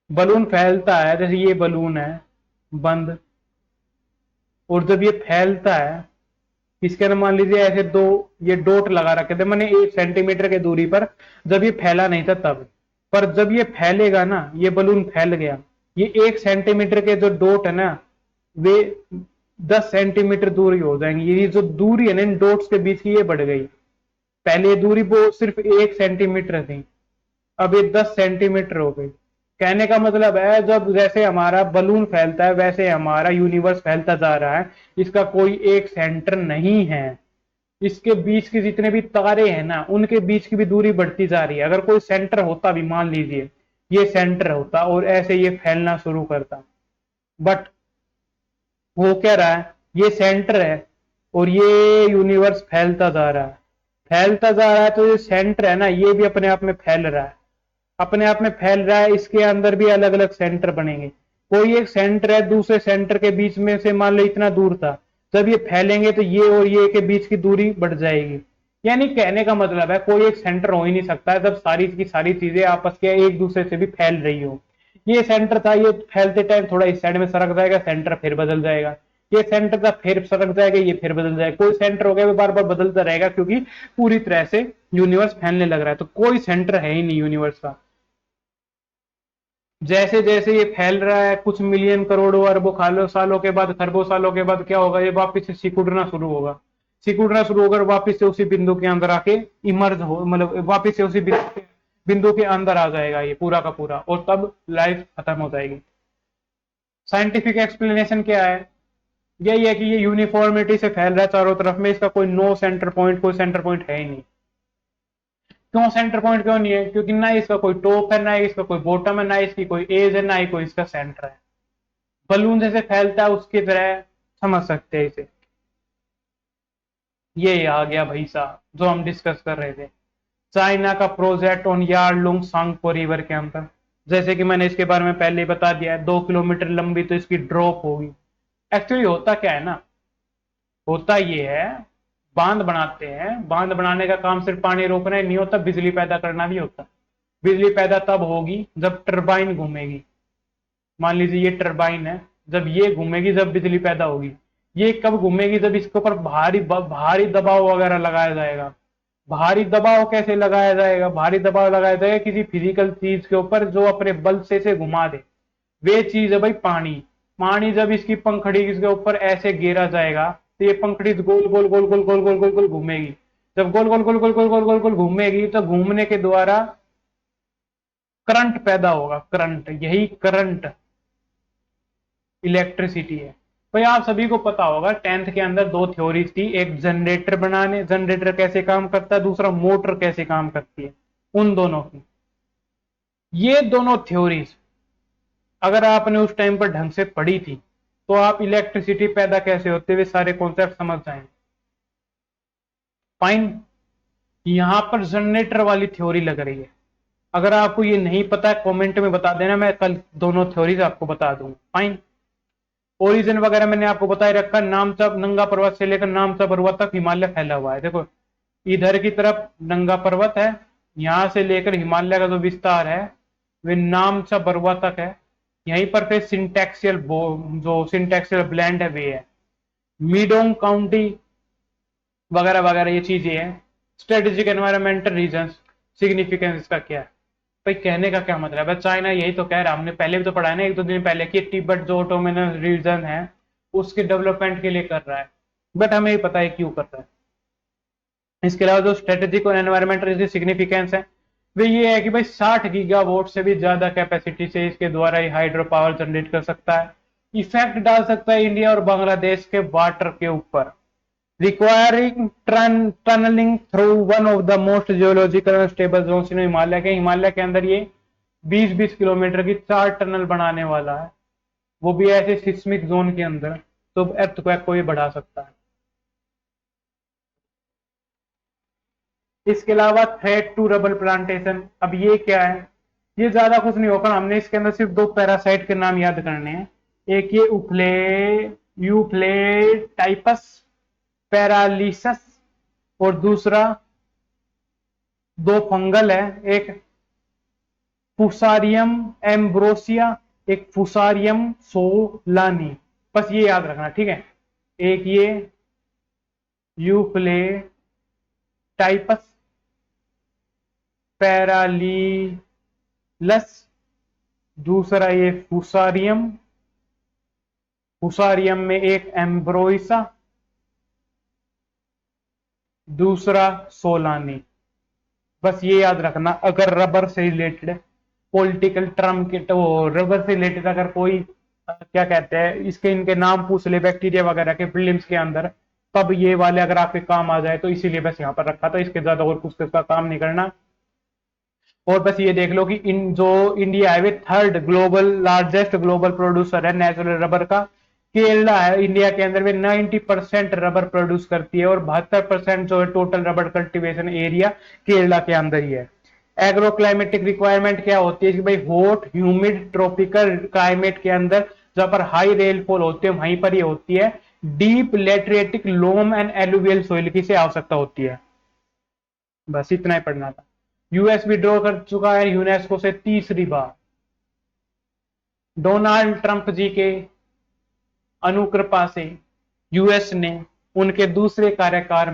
बलून फैलता है, जैसे ये बलून है बंद, और जब ये फैलता है इसके अंदर मान लीजिए ऐसे दो ये डॉट लगा रखे थे मैंने 1 सेंटीमीटर के दूरी पर, जब ये फैला नहीं था तब। पर जब ये फैलेगा ना, ये बलून फैल गया, ये 1 सेंटीमीटर के जो डॉट है ना, वे 10 सेंटीमीटर दूरी हो जाएंगे। ये जो दूरी है ना इन डॉट्स के बीच की, ये बढ़ गई। पहले दूरी वो सिर्फ 1 सेंटीमीटर थी, अब ये 10 सेंटीमीटर हो गई। कहने का मतलब है जब जैसे हमारा बलून फैलता है वैसे हमारा यूनिवर्स फैलता जा रहा है। इसका कोई एक सेंटर नहीं है। इसके बीच के जितने भी तारे हैं ना, उनके बीच की भी दूरी बढ़ती जा रही है। अगर कोई सेंटर होता भी, मान लीजिए ये सेंटर होता और ऐसे ये फैलना शुरू करता, बट वो क्या रहा है, ये सेंटर है और ये यूनिवर्स फैलता जा रहा है, फैलता जा रहा है। तो ये सेंटर है ना, ये भी अपने आप में फैल रहा है, अपने आप में फैल रहा है। इसके अंदर भी अलग अलग सेंटर बनेंगे। कोई एक सेंटर है, दूसरे सेंटर के बीच में से मान लो इतना दूर था, जब ये फैलेंगे तो ये और ये के बीच की दूरी बढ़ जाएगी। यानी कहने का मतलब है कोई एक सेंटर हो ही नहीं सकता है जब सारी की सारी चीजें आपस के एक दूसरे से भी फैल रही हो। ये सेंटर था, ये फैलते टाइम थोड़ा इस साइड में सरक जाएगा, सेंटर फिर बदल जाएगा। ये सेंटर था, फिर सरक जाएगा, ये फिर बदल जाएगा। कोई सेंटर हो गया वो बार बार बदलता रहेगा, क्योंकि पूरी तरह से यूनिवर्स फैलने लग रहा है। तो कोई सेंटर है ही नहीं यूनिवर्स का। जैसे जैसे ये फैल रहा है, कुछ मिलियन करोड़ों अरबों खालों सालों के बाद, खरबों सालों के बाद क्या होगा, ये वापस से सिकुड़ना शुरू होगा। सिकुड़ना शुरू होकर वापस से उसी बिंदु के अंदर आके इमर्ज हो, मतलब वापस से उसी बिंदु के अंदर आ जाएगा ये पूरा का पूरा, और तब लाइफ खत्म हो जाएगी। साइंटिफिक एक्सप्लेनेशन क्या है, यही है कि ये यूनिफॉर्मिटी से फैल रहा है चारों तरफ में, इसका कोई नो सेंटर पॉइंट, कोई सेंटर पॉइंट है ही नहीं। क्यों सेंटर पॉइंट क्यों नहीं है, क्योंकि ना इसका कोई टॉप है, ना इसका कोई बॉटम है, ना इसकी कोई एज है, ना ही कोई इसका सेंटर है। बलून जैसे फैलता है उसकी तरह समझ सकते हैं इसे। ये आ गया भाई साहब जो हम डिस्कस कर रहे थे, चाइना का project on Yarlung Tsangpo river के अंदर। जैसे कि मैंने इसके बारे में पहले ही बता दिया है, 2 किलोमीटर लंबी तो इसकी ड्रॉप होगी। एक्चुअली होता क्या है ना, होता ये है, बांध बनाते हैं, बांध बनाने का काम सिर्फ पानी रोकना ही नहीं होता, बिजली पैदा करना भी होता। बिजली पैदा तब होगी जब टरबाइन घूमेगी। मान लीजिए ये टरबाइन है, जब ये घूमेगी जब बिजली पैदा होगी। ये कब घूमेगी, जब इसके ऊपर भारी भारी दबाव वगैरह लगाया जाएगा। भारी दबाव कैसे लगाया जाएगा, भारी दबाव लगाया जाएगा किसी फिजिकल चीज के ऊपर जो अपने बल से इसे घुमा दे। वे चीज है भाई पानी। पानी जब इसकी पंखड़ी इसके ऊपर ऐसे गिरा जाएगा, तो ये पंखड़ी गोल गोल गोल गोल गोल गोल गोल गोल घूमेगी। जब गोल गोल गोल गोल गोल गोल गोल गोल घूमेगी तो घूमने के द्वारा करंट पैदा होगा। करंट, यही करंट इलेक्ट्रिसिटी है। भाई आप सभी को पता होगा 10th के अंदर दो थ्योरीज थी, एक जनरेटर बनाने, जनरेटर कैसे काम करता है, दूसरा मोटर कैसे काम करती है, उन दोनों की। ये दोनों थ्योरीज अगर आपने उस टाइम पर ढंग से पढ़ी थी तो आप इलेक्ट्रिसिटी पैदा कैसे होते हुए सारे कॉन्सेप्ट समझ जाएंगे। फाइन। यहां पर जनरेटर वाली थ्योरी लग रही है। अगर आपको ये नहीं पता है कमेंट में बता देना, मैं कल दोनों थ्योरीज आपको बता दूंगा। फाइन। ओरिजिन वगैरह मैंने आपको बताए रखा, नामचा नंगा पर्वत से लेकर नामचा पर्वत तक हिमालय फैला हुआ है। देखो इधर की तरफ नंगा पर्वत है, यहां से लेकर हिमालय का जो विस्तार है वे नामचा पर्वत तक है। यहीं पर फिर सिंटेक्सियल जो सिंटेक्सियल ब्लैंड है वे है। मीडोंग काउंटी वगैरह वगैरह ये चीजें हैं। स्ट्रेटेजिक एनवायरमेंटल रीजन, सिग्निफिकेंस इसका क्या है। भाई कहने का क्या मतलब है, चाइना यही तो कह रहा, हमने पहले भी तो पढ़ा है ना 1-2 दिन पहले कि तिब्बत जो ऑटोनोमस रीजन है उसके डेवलपमेंट के लिए कर रहा है। बट हमें ही पता है क्यों कर रहा है। इसके अलावा जो स्ट्रेटेजिक और एनवायरमेंटल सिग्निफिकेंस है वे ये है कि भाई 60 गीगावाट से भी ज्यादा कैपेसिटी से इसके द्वारा ही हाइड्रो पावर जनरेट कर सकता है। इफेक्ट डाल सकता है इंडिया और बांग्लादेश के वाटर के ऊपर, requiring tunnelling through one of the most geological stable zone in Himalaya के अंदर ये 20-20 किलोमीटर की 4 टनल बनाने वाला है, वो भी ऐसे सिस्मिक जोन के अंदर, तो अर्थक्वेक को भी बढ़ा सकता है। इसके अलावा थ्रेट टू रबर प्लांटेशन, अब ये क्या है, ये ज्यादा कुछ नहीं होगा, हमने इसके अंदर सिर्फ 2 पैरासाइट के नाम याद करने हैं। एक ये यूप्लेटाइपस पैरालिसस, और दूसरा 2 फंगल है, एक फुसारियम एम्ब्रोसिया, एक फुसारियम सोलानी। बस ये याद रखना, ठीक है। एक ये यूफ्लेटाइपस, पैरालीलस, दूसरा ये फुसारियम, फुसारियम में एक एम्ब्रोइसा, दूसरा सोलानी। बस ये याद रखना, अगर रबर से रिलेटेड पॉलिटिकल टर्म के तो रबर से रिलेटेड अगर कोई क्या कहते हैं इसके इनके नाम पूछ ले बैक्टीरिया वगैरह के प्रीलिम्स के अंदर, तब ये वाले अगर आपके काम आ जाए, तो इसीलिए बस यहाँ पर रखा था, इसके ज्यादा और कुछ इसका काम नहीं करना। और बस ये देख लो कि इन जो इंडिया है वे third global largest global producer है नेचुरल रबर का। केरला है इंडिया के अंदर में 90% रबर प्रोड्यूस करती है, और 72% जो है total rubber cultivation area Kerala के अंदर ही है। एग्रो क्लाइमेटिक रिक्वायरमेंट क्या होती है कि भाई हॉट ह्यूमिड ट्रॉपिकल क्लाइमेट के अंदर जहां पर हाई रेनफॉल होती है वहीं पर ये होती है। Deep lateritic loam and alluvial soil की से आवश्यकता होती है। बस इतना ही पढ़ना था। यूएस विड्रॉ कर चुका है यूनेस्को से तीसरी बार। डोनाल्ड ट्रंप जी के अनुकृपा से यूएस ने उनके दूसरे कार्यकाल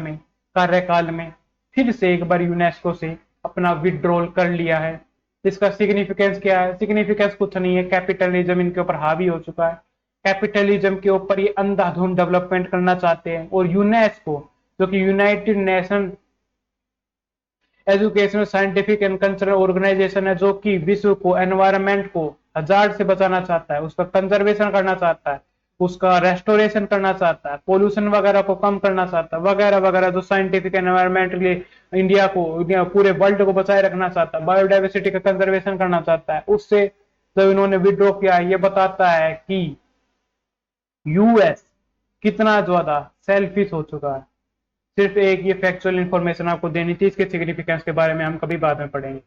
में फिर से एक बार यूनेस्को से अपना विड्रॉल कर लिया है। इसका सिग्निफिकेंस क्या है? सिग्निफिकेंस कुछ नहीं है, कैपिटलिज्म इनके ऊपर हावी हो चुका है। कैपिटलिज्म के ऊपर ये अंधाधुंध डेवलपमेंट करना चाहते हैं, और यूनेस्को जो कि United Nation Educational Scientific and Cultural Organisation है, जो कि विश्व को एनवायरनमेंट को हजार से बचाना चाहता है, उसका कंजर्वेशन करना चाहता है, उसका रेस्टोरेशन करना चाहता है, पोल्यूशन वगैरह को कम करना चाहता है, वगैरह वगैरह, जो साइंटिफिक एनवायरनमेंट के लिए इंडिया पूरे वर्ल्ड को बचाए रखना चाहता है, बायोडाइवर्सिटी का कंजर्वेशन करना चाहता है। उससे जब इन्होंने विड्रॉ किया, ये बताता है कि यूएस कितना ज्यादा सेल्फिश हो चुका है। सिर्फ एक ये फैक्चुअल इंफॉर्मेशन आपको देनी थी, इसके सिग्निफिकेंस के बारे में हम कभी बाद में पढ़ेंगे।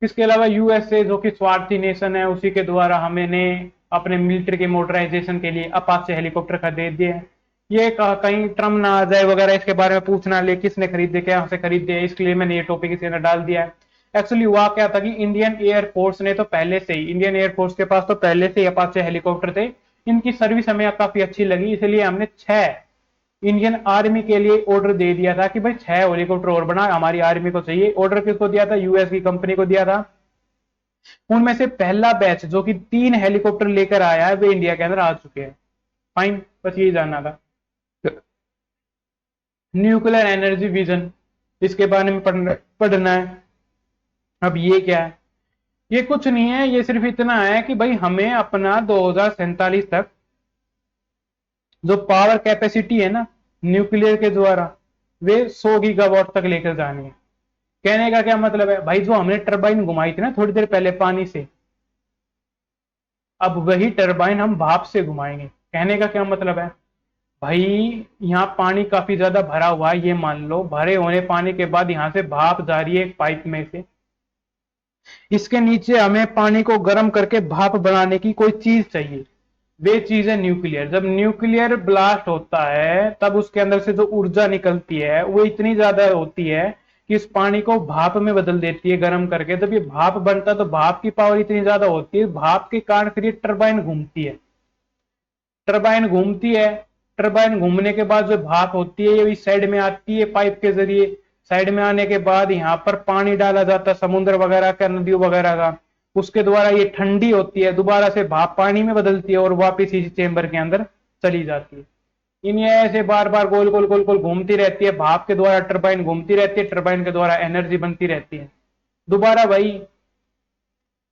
इसके अलावा यूएसए जो कि स्वार्थी नेशन है, उसी के द्वारा हमने अपने मिलिट्री के मोटराइजेशन के लिए अपाचे हेलीकॉप्टर खरीद दिए हैं। ये कहीं ट्रम ना आ जाए वगैरह, इसके बारे में पूछना ले किसने खरीदे, क्या से खरीदे, इसके लिए मैंने ये टॉपिक इसके अंदर डाल दिया है। एक्चुअली हुआ क्या था कि इंडियन एयरफोर्स ने तो पहले से ही, इंडियन एयरफोर्स के पास तो पहले से ही अपाचे हेलीकॉप्टर थे। इनकी सर्विस हमें काफी अच्छी लगी, इसलिए हमने 6 इंडियन आर्मी के लिए ऑर्डर दे दिया था कि भाई 6 हेलीकॉप्टर और बना, हमारी आर्मी को चाहिए। ऑर्डर किसको दिया था? यूएस की कंपनी को दिया था। उनमें से पहला बैच जो कि 3 हेलीकॉप्टर लेकर आया है, वे इंडिया के अंदर आ चुके हैं। फाइन, बस यही जानना था। न्यूक्लियर एनर्जी विजन, इसके बारे में पढ़ना है। अब ये क्या है? ये कुछ नहीं है, ये सिर्फ इतना है कि भाई हमें अपना 2047 तक जो पावर कैपेसिटी है ना न्यूक्लियर के द्वारा, वे 100 गीगावाट तक लेकर जानी है। कहने का क्या मतलब है भाई? जो हमने टरबाइन घुमाई थी ना थोड़ी देर पहले पानी से, अब वही टरबाइन हम भाप से घुमाएंगे। कहने का क्या मतलब है भाई? यहाँ पानी काफी ज्यादा भरा हुआ है, ये मान लो भरे होने पानी के बाद यहाँ से भाप जा रही है एक पाइप में से। इसके नीचे हमें पानी को गर्म करके भाप बनाने की कोई चीज चाहिए, वे चीज है न्यूक्लियर। जब न्यूक्लियर ब्लास्ट होता है, तब उसके अंदर से जो ऊर्जा निकलती है वो इतनी ज्यादा होती है कि इस पानी को भाप में बदल देती है गर्म करके। जब ये भाप बनता है तो भाप की पावर इतनी ज्यादा होती है, भाप के कारण फिर ये टरबाइन घूमती है। टरबाइन घूमती है, टरबाइन घूमने के बाद जो भाप होती है ये इस साइड में आती है पाइप के जरिए। साइड में आने के बाद यहाँ पर पानी डाला जाता है समुद्र वगैरह का, नदियों वगैरह का, उसके द्वारा ये ठंडी होती है, दोबारा से भाप पानी में बदलती है और वापस इसी चेंबर के अंदर चली जाती है। इन ये ऐसे बार बार गोल गोल गोल गोल घूमती रहती है, भाप के द्वारा टरबाइन घूमती रहती है, टरबाइन के द्वारा एनर्जी बनती रहती है। दोबारा वही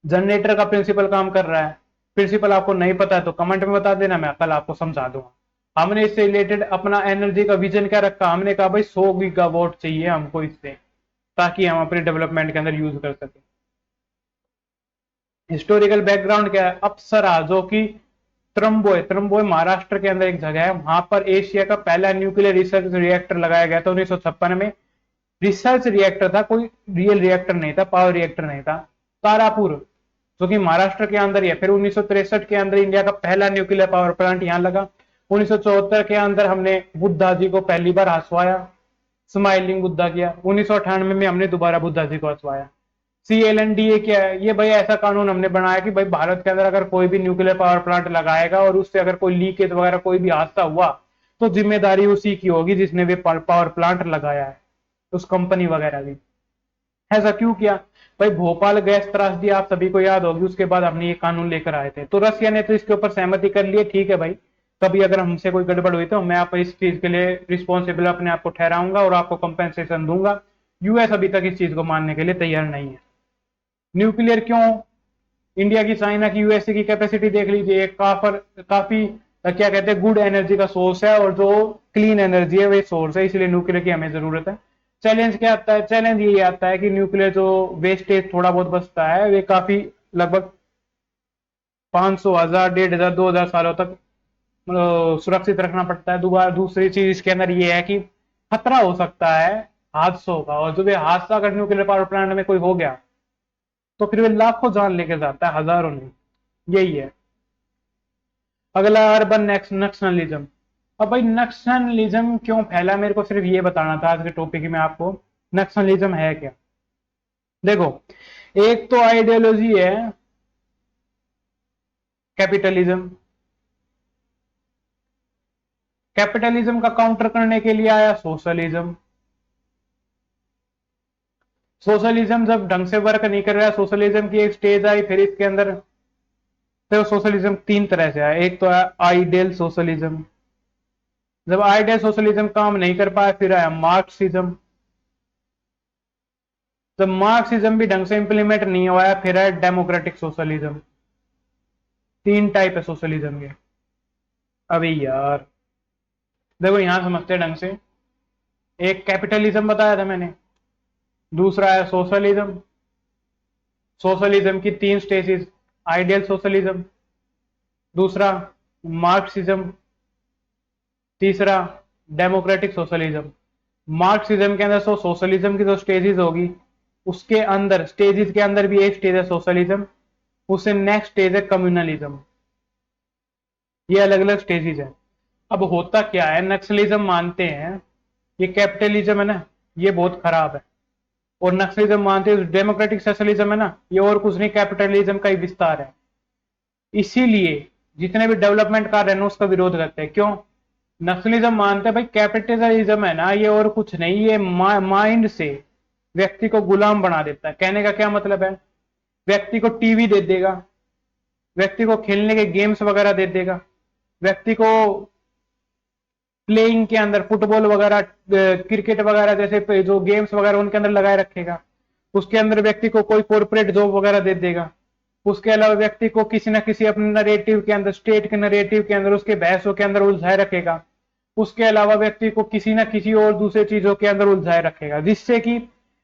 जनरेटर का प्रिंसिपल काम कर रहा है। प्रिंसिपल आपको नहीं पता है तो कमेंट में बता देना, मैं कल आपको समझा दूंगा। हमने इससे रिलेटेड अपना एनर्जी का विजन क्या रखा? हमने कहा भाई 100 गीगावाट चाहिए हमको इससे, ताकि हम अपने डेवलपमेंट के अंदर यूज कर सके। हिस्टोरिकल बैकग्राउंड क्या है? अप्सरा जो कि त्रम्बोय महाराष्ट्र के अंदर एक जगह है, वहां पर एशिया का पहला न्यूक्लियर रिसर्च रिएक्टर लगाया गया था 1956 में। रिसर्च रिएक्टर था, कोई रियल रिएक्टर नहीं था, पावर रिएक्टर नहीं था। तारापुर जो कि महाराष्ट्र के अंदर ही है। फिर 1963 के अंदर इंडिया का पहला न्यूक्लियर पावर प्लांट यहां लगा। 1974 के अंदर हमने बुद्धा जी को पहली बार हंसवाया, स्माइलिंग बुद्धा किया। 1998 में हमने दोबारा बुद्धा जी को हंसवाया। CLNDA क्या है? ये भाई ऐसा कानून हमने बनाया कि भाई भारत के अंदर अगर कोई भी न्यूक्लियर पावर प्लांट लगाएगा और उससे अगर कोई लीकेज वगैरह कोई भी हादसा हुआ, तो जिम्मेदारी उसी की होगी जिसने वे पावर प्लांट लगाया है, उस कंपनी वगैरह की। ऐसा क्यों किया भाई? भोपाल गैस त्रासदी आप सभी को याद होगी, उसके बाद हमने ये कानून लेकर आए थे, तो रसिया ने तो इसके ऊपर सहमति कर ली, ठीक है भाई, कभी अगर हमसे कोई गड़बड़ हुई तो मैं आप इस चीज के लिए रिस्पॉन्सिबल अपने आप को ठहराऊंगा और आपको कंपेंसेशन दूंगा। यूएस अभी तक इस चीज को मानने के लिए तैयार नहीं है। न्यूक्लियर क्यों? इंडिया की, चाइना की, यूएसए की कैपेसिटी देख लीजिए, काफी क्या कहते हैं, गुड एनर्जी का सोर्स है, और जो क्लीन एनर्जी है वे सोर्स है, इसलिए न्यूक्लियर की हमें जरूरत है। चैलेंज क्या आता है? चैलेंज ये आता है कि न्यूक्लियर जो वेस्टेज थोड़ा बहुत बचता है वे काफी, लगभग 500, 1000, 1500, 2000 सालों तक सुरक्षित रखना पड़ता है। दोबारा दूसरी चीज इसके अंदर ये है कि खतरा हो सकता है हादसों का, और जो भी हादसा अगर न्यूक्लियर पावर प्लांट में कोई हो गया तो फिर वे लाखों जान लेके जाता है, हजारों नहीं। यही है। अगला, अर्बन नक्सलिज्म। अब भाई नक्सलिज्म क्यों फैला, मेरे को सिर्फ ये बताना था आज के टॉपिक में आपको। नक्सलिज्म है क्या? देखो, एक तो आइडियोलॉजी है कैपिटलिज्म। कैपिटलिज्म का काउंटर करने के लिए आया सोशलिज्म। सोशलिज्म जब ढंग से वर्क नहीं कर रहा, सोशलिज्म की एक स्टेज आई, फिर इसके अंदर, तो सोशलिज्म तीन तरह से आया। एक तो आया आइडियल सोशलिज्म। जब आइडियल सोशलिज्म काम नहीं कर पाया, फिर आया मार्क्सिज्म। जब मार्क्सिज्म भी ढंग से इंप्लीमेंट नहीं हुआ है, फिर आया डेमोक्रेटिक सोशलिज्म। तीन टाइप है सोशलिज्म के। अभी यार देखो, यहां समझते ढंग से। एक कैपिटलिज्म बताया था मैंने, दूसरा है सोशलिज्म। सोशलिज्म की तीन स्टेजेस, आइडियल सोशलिज्म, दूसरा मार्क्सिज्म, तीसरा डेमोक्रेटिक सोशलिज्म। मार्क्सिज्म के अंदर सोशलिज्म की जो स्टेजेस होगी, उसके अंदर स्टेजेस के अंदर भी एक स्टेज है सोशलिज्म, उससे नेक्स्ट स्टेज है कम्युनलिज्म। ये अलग अलग स्टेजेस है। अब होता क्या है, नक्सलिज्म मानते हैं ये कैपिटलिज्म है ना, ये बहुत खराब है, और नक्सलिज्म मानते हैं डेमोक्रेटिक सोशलिज्म है ना, ये और कुछ नहीं, कैपिटलिज्म का ही विस्तार है। इसीलिए जितने भी डेवलपमेंट कार्य है ना उसका विरोध करते हैं। क्यों? नक्सलिज्म मानते हैं भाई कैपिटलिज्म है ना, ये और कुछ नहीं, ये माइंड से व्यक्ति को गुलाम बना देता है। कहने का क्या मतलब है? व्यक्ति को टीवी दे देगा, व्यक्ति को खेलने के गेम्स वगैरह दे देगा, व्यक्ति को प्लेइंग के अंदर फुटबॉल वगैरह, क्रिकेट वगैरह जैसे जो गेम्स वगैरह उनके अंदर लगाए रखेगा। उसके अंदर व्यक्ति को कोई कॉर्पोरेट जॉब वगैरह दे देगा। उसके अलावा व्यक्ति को किसी ना किसी अपने नरेटिव के अंदर, स्टेट के नरेटिव के अंदर, उसके बहसों के अंदर उलझाए रखेगा। उसके अलावा व्यक्ति को किसी ना किसी और दूसरे चीजों के अंदर उलझाए रखेगा, जिससे कि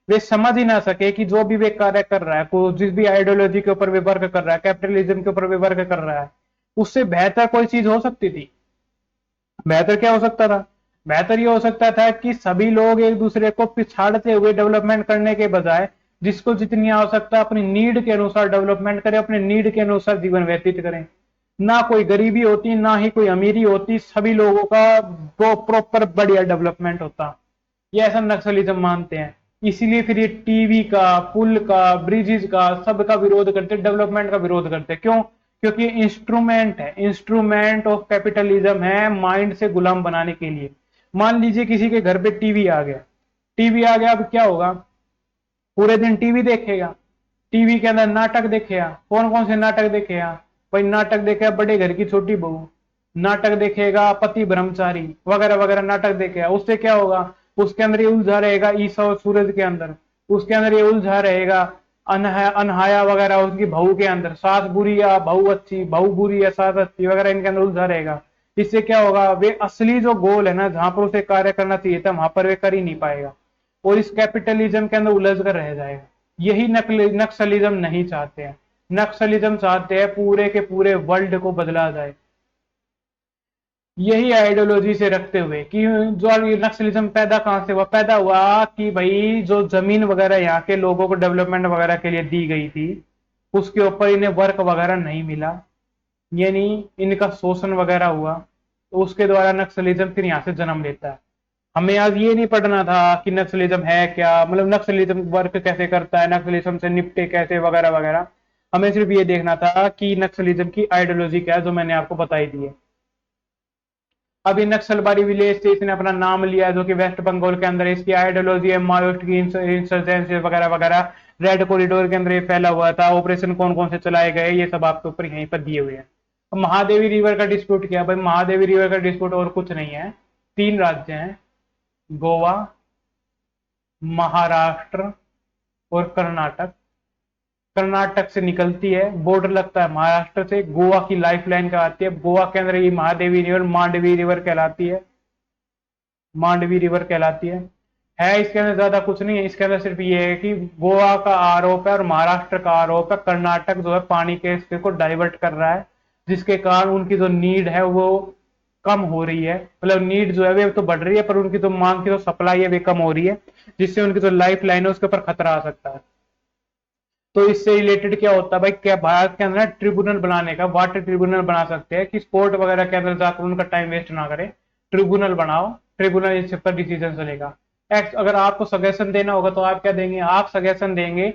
वे समझ ही ना सके कि जो भी वे कार्य कर रहा है, को जिस भी आइडियोलॉजी के ऊपर वे वर्क कर रहा है, कैपिटलिज्म के ऊपर वे वर्क कर रहा है, उससे बेहतर कोई चीज हो सकती थी। बेहतर क्या हो सकता था? बेहतर ये हो सकता था कि सभी लोग एक दूसरे को पिछाड़ते हुए डेवलपमेंट करने के बजाय, जिसको जितनी आवश्यकता है अपनी नीड के अनुसार डेवलपमेंट करें, अपने नीड के अनुसार जीवन व्यतीत करें। ना कोई गरीबी होती, ना ही कोई अमीरी होती, सभी लोगों का प्रॉपर बढ़िया डेवलपमेंट होता। ये ऐसा नक्सलिज्म मानते हैं। इसीलिए फिर ये टीवी का, पुल का, ब्रिजेस का, सबका विरोध करते, डेवलपमेंट का विरोध करते। क्यों? क्योंकि इंस्ट्रूमेंट है, इंस्ट्रूमेंट ऑफ कैपिटलिज्म है माइंड से गुलाम बनाने के लिए। मान लीजिए किसी के घर पे टीवी आ गया, टीवी आ गया, अब क्या होगा? पूरे दिन टीवी देखेगा, टीवी के अंदर नाटक देखेगा। कौन कौन से नाटक देखेगा भाई? नाटक देखेगा बड़े घर की छोटी बहू, नाटक देखेगा पति ब्रह्मचारी वगैरह वगैरह, नाटक देखेगा। उससे क्या होगा? उसके अंदर ये उलझा रहेगा ईसा और सूरज के अंदर, उसके अंदर ये उलझा रहेगा अनहाया वगैरह, उसकी बहू के अंदर सास बुरी या बहू अच्छी, बहू बुरी या सास अच्छी वगैरह, इनके अंदर उलझा रहेगा। इससे क्या होगा? वे असली जो गोल है ना, जहां पर उसे कार्य करना चाहिए था, वहां पर वे कर ही नहीं पाएगा, और इस कैपिटलिज्म के अंदर उलझ कर रह जाएगा। यही नक्सलिज्म नहीं चाहते हैं। नक्सलिज्म चाहते हैं पूरे के पूरे वर्ल्ड को बदला जाए। यही आइडियोलॉजी से रखते हुए कि जो ये नक्सलिज्म पैदा कहां से हुआ? पैदा हुआ कि भाई जो जमीन वगैरह यहाँ के लोगों को डेवलपमेंट वगैरह के लिए दी गई थी, उसके ऊपर इन्हें वर्क वगैरह नहीं मिला, यानी इनका शोषण वगैरह हुआ, तो उसके द्वारा नक्सलिज्म फिर यहाँ से जन्म लेता है। हमें आज ये नहीं पढ़ना था कि नक्सलिज्म है क्या, मतलब नक्सलिज्म वर्क कैसे करता है, नक्सलिज्म से निपटे कैसे वगैरह वगैरह। हमें सिर्फ ये देखना था कि नक्सलिज्म की आइडियोलॉजी क्या है, जो मैंने आपको बताई दी है। अभी नक्सलबारी विलेज से इसने अपना नाम लिया है, जो कि वेस्ट बंगाल के अंदर है। इसकी आइडियोलॉजी है माओइस्ट की इंसर्जेंसी वगैरह वगैरह। रेड कॉरिडोर के अंदर ये फैला हुआ था। ऑपरेशन कौन कौन से चलाए गए ये सब आपके ऊपर यहीं पर दिए हुए हैं। अब महादेवी रिवर का डिस्प्यूट किया भाई, महादेवी रिवर का डिस्प्यूट और कुछ नहीं है। 3 राज्य हैं, गोवा, महाराष्ट्र और कर्नाटक। कर्नाटक से निकलती है, बॉर्डर लगता है महाराष्ट्र से, गोवा की लाइफ लाइन कहलाती है। गोवा के अंदर ये महादेवी रिवर मांडवी रिवर कहलाती है, मांडवी रिवर कहलाती है। इसके अंदर ज्यादा कुछ नहीं है। इसके अंदर सिर्फ ये है कि गोवा का आरोप है और महाराष्ट्र का आरोप है, कर्नाटक जो है पानी के हिस्से को डाइवर्ट कर रहा है, जिसके कारण उनकी जो नीड है वो कम हो रही है। मतलब नीड जो है वे तो बढ़ रही है, पर उनकी जो मांग की जो सप्लाई है वे कम हो रही है, जिससे उनकी जो लाइफ लाइन है उसके ऊपर खतरा आ सकता है। तो इससे रिलेटेड क्या होता है भाई, क्या भारत के अंदर ट्रिब्यूनल बनाने का, वाटर ट्रिब्यूनल बना सकते हैं कि स्पोर्ट वगैरह के अंदर जाकर उनका टाइम वेस्ट ना करे। ट्रिब्यूनल बनाओ, ट्रिब्यूनल इस पर डिसीजन चलेगा। अगर आपको सजेशन देना होगा तो आप क्या देंगे, आप सजेशन देंगे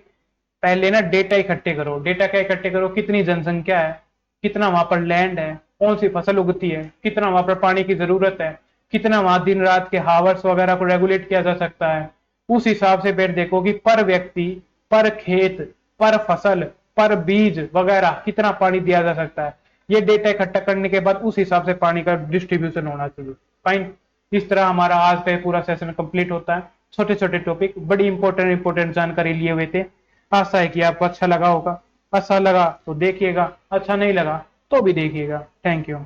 पहले ना डेटा इकट्ठे करो। डेटा क्या इकट्ठे करो, कितनी जनसंख्या है, कितना वहां पर लैंड है, कौन सी फसल उगती है, कितना वहां पर पानी की जरूरत है, कितना वहां दिन रात के हावर्स वगैरह को रेगुलेट किया जा सकता है। उस हिसाब से फिर देखो कि पर व्यक्ति, पर खेत, पर फसल, पर बीज वगैरह कितना पानी दिया जा सकता है। ये डेटा इकट्ठा करने के बाद उस हिसाब से पानी का डिस्ट्रीब्यूशन होना चाहिए। फाइन। इस तरह हमारा आज का पूरा सेशन कंप्लीट होता है। छोटे छोटे टॉपिक, बड़ी इंपॉर्टेंट जानकारी लिए हुए थे। आशा है कि आपको अच्छा लगा होगा। अच्छा लगा तो देखिएगा, अच्छा नहीं लगा तो भी देखिएगा। Thank you.